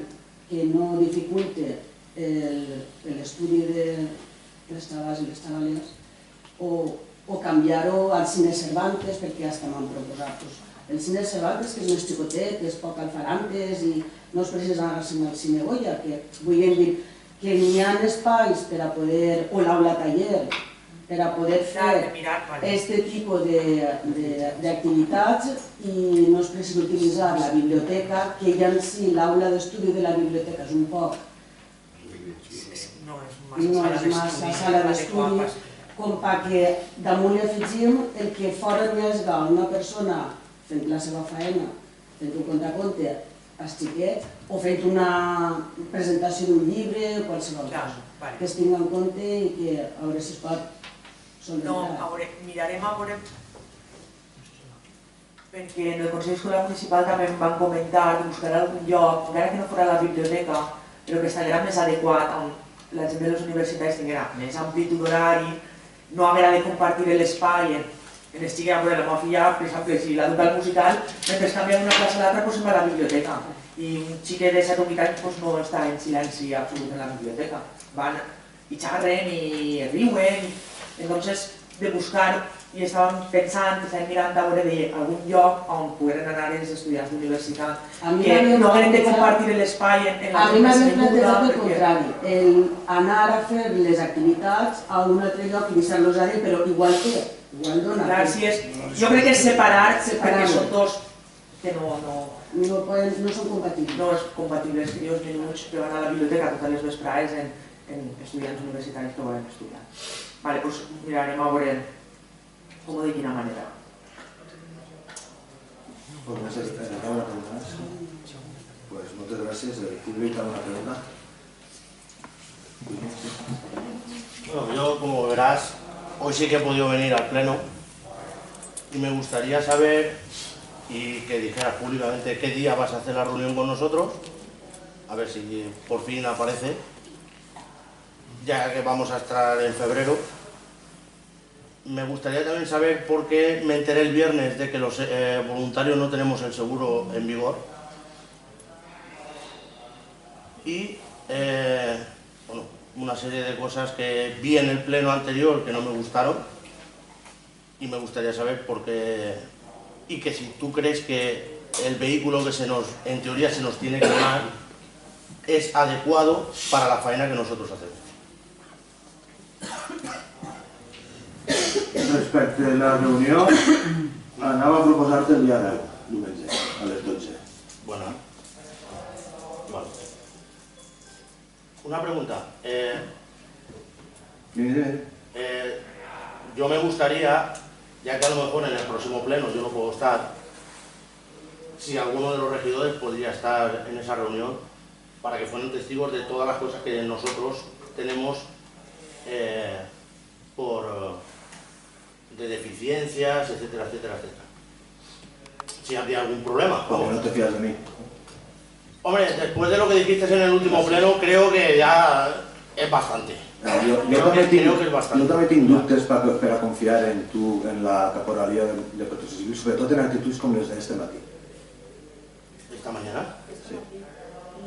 que no dificulte l'estudi de les xavals i les xavales o canviar-ho al cine Cervantes, perquè ja m'han proposat el cine Cervantes, que és més xicotet, que és poc alfarantes i no és precís anar-se'n al cine Goya, que vull dir que n'hi ha espais per a poder, o l'aula taller, per a poder fer aquest tipus d'activitats i no és precís utilitzar la biblioteca, que ja en si l'aula d'estudi de la biblioteca és un poc, no és massa sala d'estudi, com perquè damunt li afegim el que fora n'hi hagi una persona fent la seva feina, fent un contacompte als xiquets, o fent una presentació d'un llibre o qualsevol cosa. Que es tingui en compte i que a veure si es pot solventar. No, mirarem a veure... Perquè en el Consell Escolar Municipal també em van comentar de buscar algun lloc, encara que no fos la biblioteca, però que estaria més adequat on la gent de les universitats tinguera més amplitud d'horari, no haguera de compartir l'espai en els xiquets, la meva filla, per exemple, si la duca al musical, mentre canviem una classe a l'altra, doncs va a la biblioteca. I un xiquet de 7 o 8 anys no està en silenci absolut en la biblioteca. Van i xarren i riuen. Entonces, de buscar, i estàvem pensant, estàvem mirant a veure d'algun lloc on pogueren anar els estudiants d'universitat, que no haguem de compartir l'espai en la A mi m'havia plantejat el contrari, anar a fer les activitats a un altre lloc i deixar-los allà, però igual que jo crec que és separar, perquè són dos que no són compatibles. No és compatibles, que els minuts que van a la biblioteca totes les vesprades en estudiants universitaris que volen estudiar. Vale, doncs mirarem a veure com de quina manera. Pues muchas gracias. ¿El público alguna pregunta? Bueno, yo, como verás, hoy sí que he podido venir al pleno y me gustaría saber y que dijeras públicamente qué día vas a hacer la reunión con nosotros, a ver si por fin aparece, ya que vamos a estar en febrero. Me gustaría también saber por qué me enteré el viernes de que los voluntarios no tenemos el seguro en vigor. Y bueno, una serie de cosas que vi en el pleno anterior que no me gustaron y me gustaría saber por qué, y que si tú crees que el vehículo que en teoría se nos tiene que dar es adecuado para la faena que nosotros hacemos. Respecte a la reunió, anava a proposar-te el dia 10, diumenge, a les 12. Bueno, vale. Una pregunta. Yo me gustaría, ya que a lo mejor en el próximo pleno yo no puedo estar, si alguno de los regidores podría estar en esa reunión para que fueran testigos de todas las cosas que nosotros tenemos de deficiencias, etcétera, etcétera, etcétera. Si habría algún problema. Porque no te fías de mí. Hombre, después de lo que dijiste en el último pleno, creo que ya es bastante. Yo també tinc dubtes per a confiar en tu, en la caporalía de Protecció Civil, sobretot en actituds com les d'este matí. ¿Esta mañana? Sí.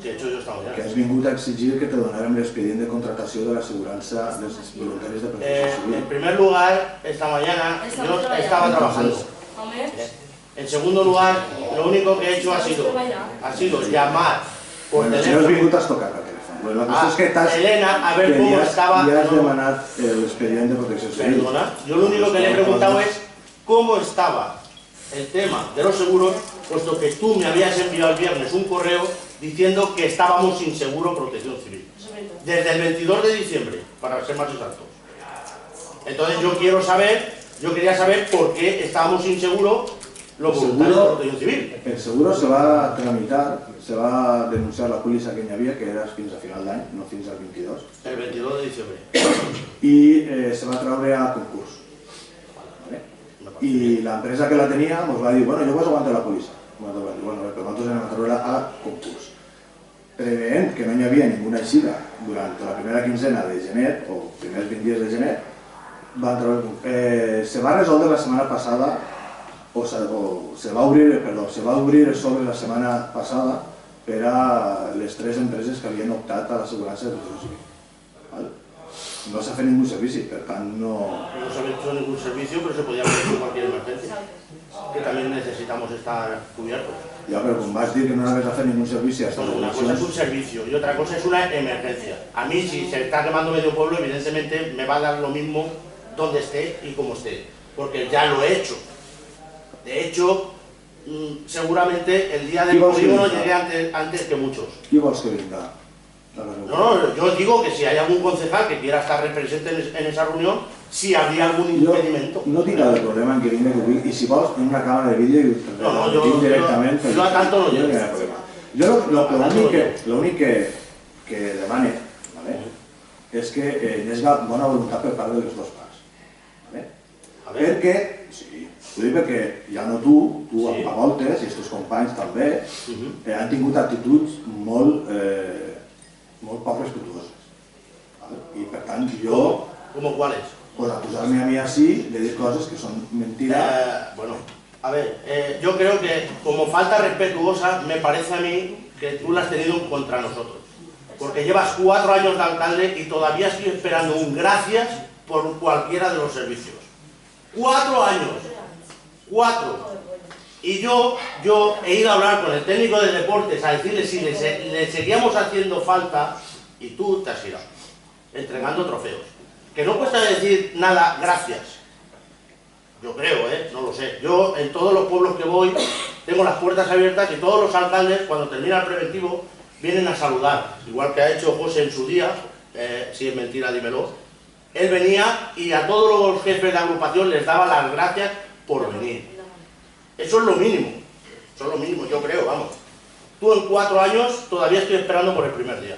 ¿Qué he hecho yo esta mañana? Que has vingut a exigir que te donarem l'expedient de contratació de l'assegurança dels voluntaris de Protecció Civil. En primer lugar, esta mañana yo estaba trabajando. En segundo lugar, lo único que he hecho ha sido llamar por bueno, teléfono. si no has vingut has tocat el telèfon. La qüestió és que t'has... Elena, a ver cómo estaba... Ya has demanat el expediente de protección civil. Perdona, yo lo único que le he preguntado es cómo estaba el tema de los seguros, puesto que tú me habías enviado el viernes un correo diciendo que estábamos sin seguro protección civil. Desde el 22 de diciembre, para ser más exactos. Entonces yo quería saber por qué estábamos sin seguro los voluntarios de protección civil. El seguro se va a tramitar, se va a denunciar la pòlissa que hi havia, que era fins a final d'any, no fins al 22. El 22 de diciembre. I se va treure a concurs. ¿Vale? I l'empresa que la tenia ens va dir, bueno, jo vos aguanto la pòlissa. Bueno, però nosaltres anem a treure a concurs. Preveient que no hi havia ninguna eixida durant la primera quinzena de gener, o primers 20 dies de gener, se va resoldre la setmana passada, se va obrir sobre la setmana passada per a les 3 empreses que havien optat a l'assegurança de protecció civil. No s'ha fet ningú servici, per tant no... No se ha hecho ningún servicio, pero se podía haber hecho cualquier emergencia, que también necesitamos estar cubiertos. Ya, pero como vas a decir que no vas a hacer ningún servicio hasta una cosa es un servicio y otra cosa es una emergencia. A mí, si se está quemando medio pueblo, evidentemente me va a dar lo mismo donde esté y como esté, porque ya lo he hecho. De hecho, seguramente el día del polígono llegué antes que muchos. ¿Qué vols que venga? No, yo digo que si hay algún concejal que quiera estar presente en esa reunión, si habría algún impedimento. No tinc el problema en que vingui que vull, i si vols, en una càmera de vídeo i ho dic directament. Jo a tanto no llego. Jo l'únic que demane és que hi hagi bona voluntat per part de les dues parts. Perquè, ho dic perquè ja no tu a voltes, i els teus companys també, han tingut actituds molt poc respetuoses. I per tant jo... ¿Cómo cuáles? Pues acusarme a mí así de decir cosas que son mentiras. Bueno, a ver, yo creo que como falta respetuosa me parece a mí que tú la has tenido contra nosotros. Porque llevas 4 años de alcalde y todavía estoy esperando un gracias por cualquiera de los servicios. 4 años. 4. Y yo he ido a hablar con el técnico de deportes a decirle si le seguíamos haciendo falta y tú te has ido entregando trofeos. Que no cuesta decir nada, gracias. Yo creo, no lo sé. Yo en todos los pueblos que voy tengo las puertas abiertas y todos los alcaldes cuando termina el preventivo vienen a saludar. Igual que ha hecho José en su día, si es mentira dímelo. Él venía y a todos los jefes de agrupación les daba las gracias por venir. Eso es lo mínimo. Eso es lo mínimo, yo creo, vamos. Tú en 4 años todavía estoy esperando por el primer día.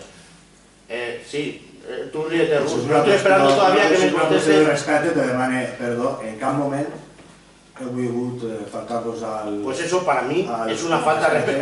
Sí. Tú ríete, Rus, no estoy esperando todavía que me contestes. El rescate te demane perdó, en cap moment he volgut faltar-vos al... Pues eso para mí es una falta de respeto.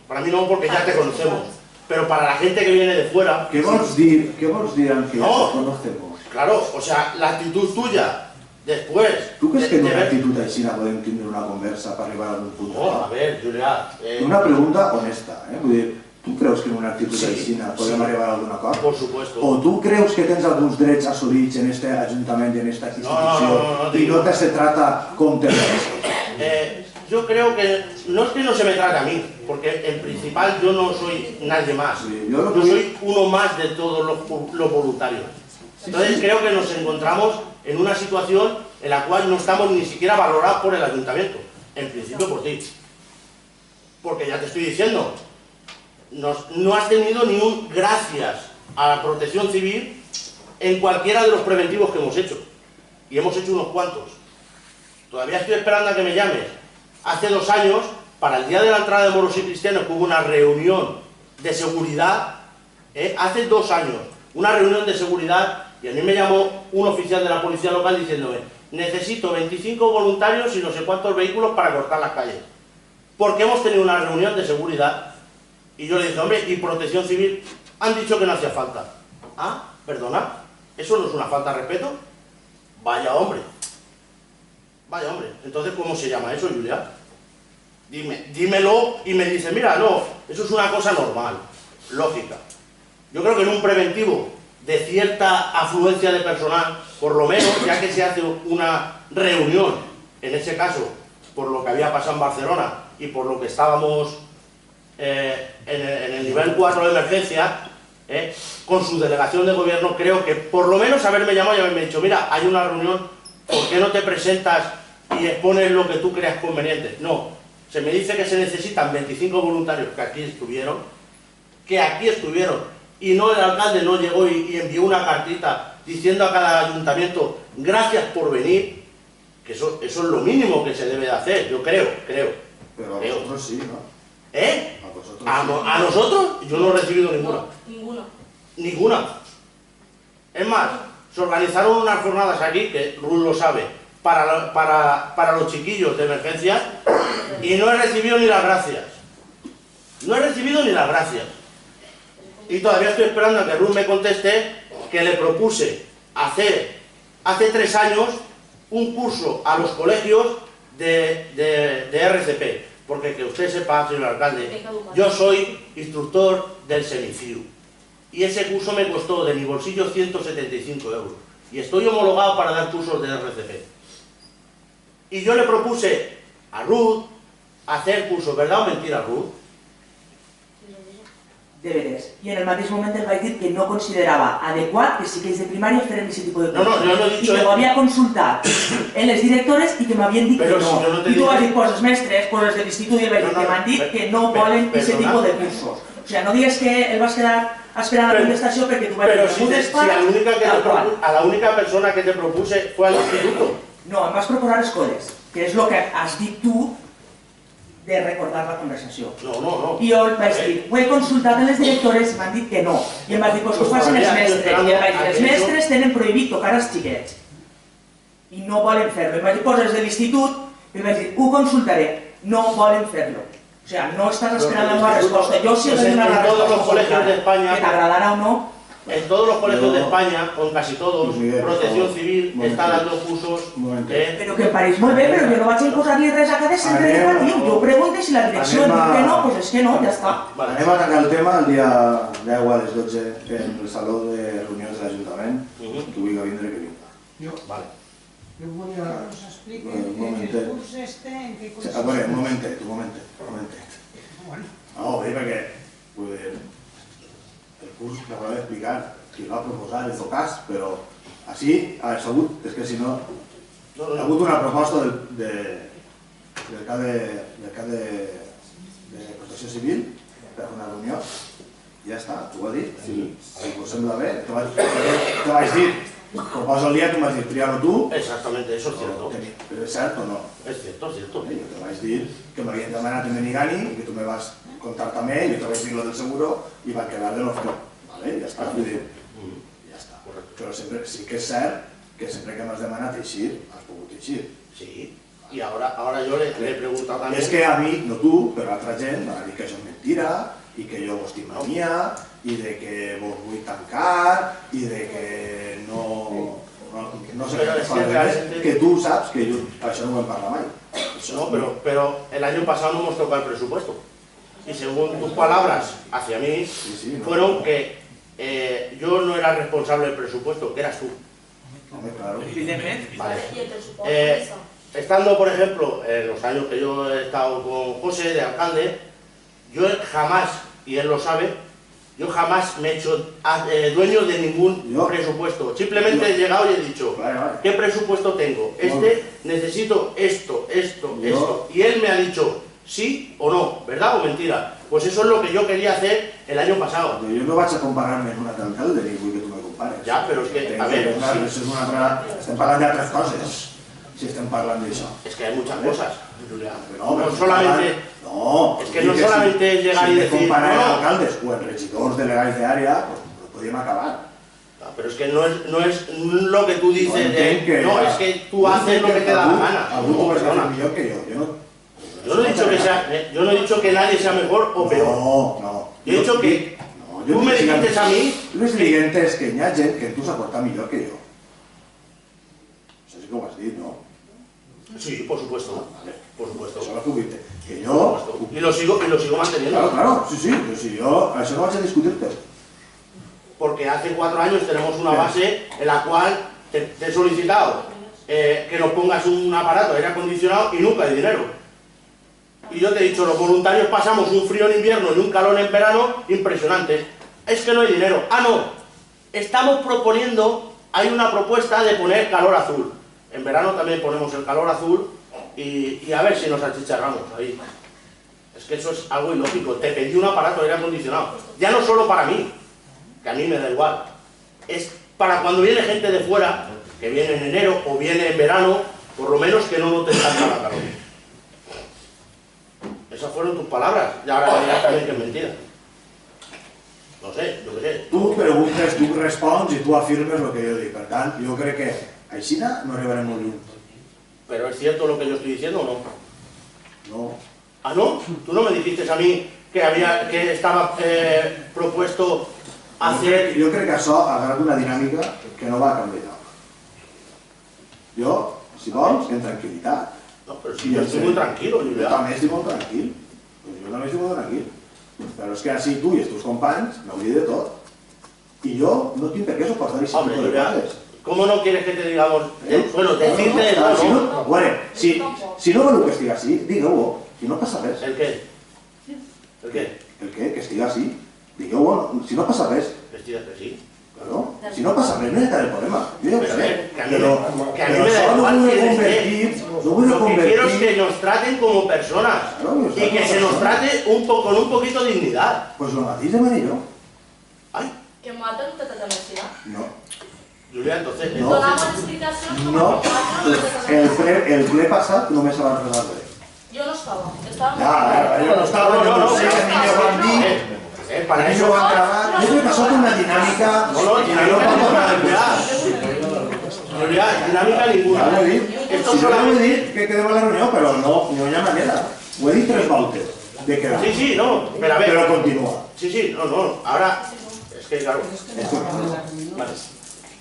Para mí no porque ya te conocemos. Pero para la gente que viene de fuera... ¿Qué vols dir amb que ja te conocemos? Claro, o sea, la actitud tuya, después... ¿Tú crees que en una actitud així podem tindre una conversa per arribar a algun punt? No, a ver, Julià... Una pregunta honesta, vull dir... Tu creus que en una actitud així podem arribar a algun acord? Por supuesto. O tu creus que tens alguns drets assolits en este ajuntament y en esta institució y no te se trata com terroristas? Yo creo que no es que no se me trate a mí, porque en principal yo no soy nadie más. Yo soy uno más de todos los voluntarios. Entonces creo que nos encontramos en una situación en la cual no estamos ni siquiera valorados por el ayuntamiento. En principio por ti. Porque ya te estoy diciendo... No has tenido ni un gracias a la protección civil en cualquiera de los preventivos que hemos hecho. Y hemos hecho unos cuantos. Todavía estoy esperando a que me llames. Hace 2 años, para el día de la entrada de moros y cristianos, que hubo una reunión de seguridad, hace 2 años, una reunión de seguridad, y a mí me llamó un oficial de la policía local diciéndome: necesito 25 voluntarios y no sé cuántos vehículos para cortar las calles. Porque hemos tenido una reunión de seguridad. Y yo le dije, hombre, ¿y protección civil? Han dicho que no hacía falta. Ah, perdona, ¿eso no es una falta de respeto? Vaya hombre. Vaya hombre. Entonces, ¿cómo se llama eso, Julià? Dímelo y me dice, mira, no, eso es una cosa normal, lógica. Yo creo que en un preventivo de cierta afluencia de personal, por lo menos, ya que se hace una reunión, en ese caso, por lo que había pasado en Barcelona y por lo que estábamos en el nivel 4 de emergencia, con su delegación de gobierno, creo que por lo menos haberme llamado y haberme dicho, mira, hay una reunión, ¿por qué no te presentas y expones lo que tú creas conveniente? No, se me dice que se necesitan 25 voluntarios que aquí estuvieron, y no, el alcalde no llegó y envió una cartita diciendo a cada ayuntamiento, gracias por venir, que eso es lo mínimo que se debe de hacer, yo creo. Pero a vosotros sí, ¿no? ¿A vosotros ¿A nosotros? Yo no he recibido ninguna. Ninguno. Ninguna. Es más, se organizaron unas jornadas aquí, que Ruth lo sabe, para los chiquillos de emergencia, y no he recibido ni las gracias. Y todavía estoy esperando a que Ruth me conteste que le propuse hacer hace 3 años un curso a los colegios de RCP, porque que usted sepa, señor alcalde, yo soy instructor del SEMIFIU y ese curso me costó de mi bolsillo 175 € y estoy homologado para dar cursos de RCP. Y yo le propuse a Ruth hacer cursos, ¿verdad o mentira, Ruth? Deberes. I en el mateix moment el vaig dir que no considerava adequat que si que ells de primària feren aquest tipus de coses. No he dicho... I que ho havia consultat en les directores i que m'havien dit que no. I tu vas dir coses mestres, coses de l'institut i el vaig dir que m'han dit que no volen aquest tipus de cursos. O sigui, no digues que el vas quedar esperant la contestació perquè tu vas dir que si a la única persona que te propuse fue al instituto. No, em vas proposar escoles, que és el que has dit tu de recordar la conversació. No. I jo vaig dir, ho he consultat en les directores i m'han dit que no. I em vaig dir, doncs que ho facin els mestres. I em vaig dir, els mestres tenen prohibit tocar als xiquets. I no volen fer-lo. I em vaig dir, doncs els de l'institut, i em vaig dir, ho consultaré. No volen fer-lo. O sigui, no estàs esperant la meva resposta. Jo si he de donar la resposta que t'agradarà o no. En todos los colegios de España, con casi todos, Protección Civil está dando cursos... Però que em pareix molt bé, però jo no vaig imposar-li res a cada centre educatiu. Jo pregunto si la direcció diu que no, doncs és que no, ja està. Anem a tancar el tema el dia 10 a les 12 en el saló de reunions de l'Ajuntament. Que vulgui vindre, que vingui. Vale. Jo volia que nos expliqui el curs este en què consisteix. A veure, un momentet. No, bé, perquè el curs l'acabo d'explicar, qui va proposar el cas, però així ha sabut, és que si no, hi ha hagut una proposta del cap de Protecció Civil per una reunió, i ja està, t'ho va dir, si us sembla bé, te vaig dir, proposa el dia, tu m'has dit, triar-ho tu. Exactamente, eso es cierto. Però és cert o no? Es cierto. Jo te vaig dir que m'havien demanat en Benigani i que tu me vas contar també, jo te vaig dir lo del seguro i va quedar de l'oferta. Vale, ja està, ja està. Però sí que és cert que sempre que m'has demanat eixir, has pogut eixir. Sí, y ahora yo le he preguntado también... És que a mi, no tu, però altra gent m'ha dit que això és mentira i que jo vos timania i de que vos vull tancar i de que no sé què, que tu saps que jo això no ho hem parlat mai. No, pero el año pasado no hemos tocado el presupuesto. Y según tus palabras hacia mí, fueron que yo no era responsable del presupuesto, que eras tú. Vale. Estando, por ejemplo, en los años que yo he estado con José de alcalde, yo jamás, y él lo sabe, yo jamás me he hecho dueño de ningún presupuesto. Simplemente he llegado y he dicho, ¿qué presupuesto tengo? Necesito esto. Y él me ha dicho sí o no, ¿verdad o mentira? Pues eso es lo que yo quería hacer el año pasado. Yo no vaig a compararme amb un altre alcalde, ni vull que tu me compares. Ja, però és que, a ver... Estem parlant d'altres coses, si estem parlant d'això. Es que hay muchas cosas, Julián. No solamente... No, es que no solamente es llegar y decir... Si te comparar alcaldes o en regidors delegats de área, pues podríem acabar. Pero es que no es lo que tú dices, no, es que tú haces lo que te da la gana. Algú ho vas fer millor que jo. Yo no he dicho que nadie sea mejor o peor. No. Yo he dicho que tú me dijiste a mí... Tú me dijiste que hi ha gent que tu s'aporta millor que jo. Això sí que ho has dit, no? Sí, por supuesto. Por supuesto. Això és el que vull dir. Que jo... Y lo sigo manteniendo. Claro, sí. Yo això no vaig a discutir-te. Porque hace 4 años tenemos una base en la cual te he solicitado que nos pongas un aparato de aire acondicionado y nunca hay dinero. Y yo te he dicho, los voluntarios pasamos un frío en invierno y un calor en verano impresionante. Es que no hay dinero. Ah, no. Estamos proponiendo, hay una propuesta de poner calor azul. En verano también ponemos el calor azul y a ver si nos achicharramos ahí. Es que eso es algo ilógico. Te pedí un aparato de aire acondicionado. Ya no solo para mí, que a mí me da igual. Es para cuando viene gente de fuera, que viene en enero o viene en verano, por lo menos que no noten tanta la calor. Esas fueron tus palabras. Y ahora me dirás también que es mentira. No sé, yo qué sé. Tu preguntes, tu respons i tu afirmes el que jo dic. Per tant, jo crec que així no arribarem molt lluny. ¿Pero es cierto lo que yo estoy diciendo o no? No. ¿Ah, no? ¿Tú no me dijiste a mí que estaba propuesto hacer... Jo crec que això ha agafat una dinàmica que no va a canviar. Jo, si vols, en tranquil·litat. No, pero si yo estoy muy tranquilo, Julià. Jo també estic molt tranquil. Jo també estic molt tranquil. Però és que així tu i els teus companys m'hauria de tot. I jo no tinc per què suportar aquest tipus de coses. ¿Cómo no quieres que te digamos? Bueno, decirte de todo. Bueno, si no voleu que estigui així, digueu-ho. Si no passa res. ¿El qué? ¿El qué? El què? Que estigui així. Digueu-ho, si no passa res. Vestidas que sí. Claro, si no passa res, no hi ha el problema. Jo ja ho sé. Que a mí me da igual lo que quiero es que nos traten como personas y que se nos trate con un poquito de dignidad. Pues lo mateix demani jo. Ai. Que m'ho ha tentat a Tamessià? No. Julià, entonces... Donava explicacions com no. El ple passat només se va enredar bé. Jo no estava. Jo no estava, jo no sé, a mi m'ho van dir. Para eso van gravar. Jo crec que això té una dinàmica... No, Julià, dinàmica ninguna. Ja ho he dit. Si jo ho he dit que quedem a la reunió, però no hi ha manera. Ho he dit 3 voltes de quedar. Sí, sí, no, pero a ver. Pero continúa. Sí, no, ahora... Es que claro...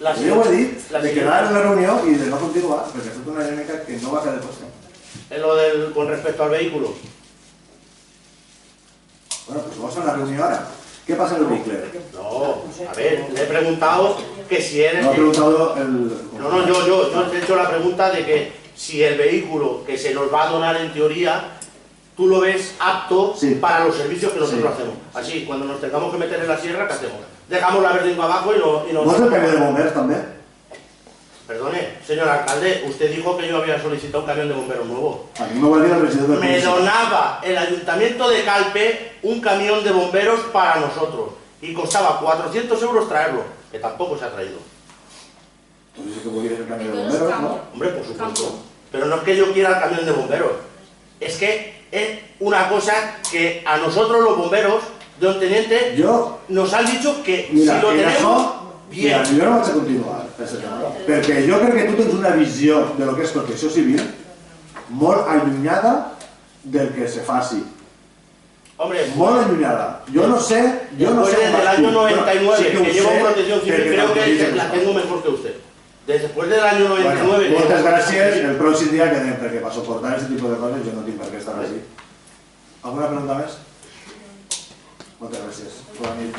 Jo ho he dit de quedar en la reunió i de no continuar, perquè és una dinàmica que no va quedar qüestió. En lo del con respecto al vehículo. Bueno, pues vamos a la reunión ahora. ¿Qué pasa en el vehículo? No, a ver, le he preguntado que si eres... No ha preguntado el... No, yo he hecho la pregunta de que si el vehículo que se nos va a donar en teoría, tú lo ves apto para los servicios que nosotros hacemos. Así, cuando nos tengamos que meter en la sierra, ¿qué hacemos? Dejamos la Verdingo abajo y no... ¿Vos el cambio de bomberos también? Perdone, señor alcalde, usted dijo que yo había solicitado un camión de bomberos nuevo. A mí me valía el presidente del Me donaba el ayuntamiento de Calpe un camión de bomberos para nosotros y costaba 400 euros traerlo, que tampoco se ha traído. Entonces sí que podría ser el camión de bomberos, ¿no? Hombre, por supuesto. Pero no es que yo quiera el camión de bomberos, es que es una cosa que a nosotros los bomberos, don Teniente, nos han dicho que mira, si lo tenemos... Mira, jo no vaig a continuar, perquè jo crec que tu tens una visió de lo que és protecció civil molt allunyada del que se faci. Hombre, molt allunyada. Jo no sé... Después del año 99, que llevo protección civil, creo que la tengo mejor que usted. Después del año 99... Moltes gràcies, el pròxim dia quedem, perquè per soportar aquest tipus de coses jo no tinc per què estar així. Alguna pregunta més? Moltes gràcies. Bona nit.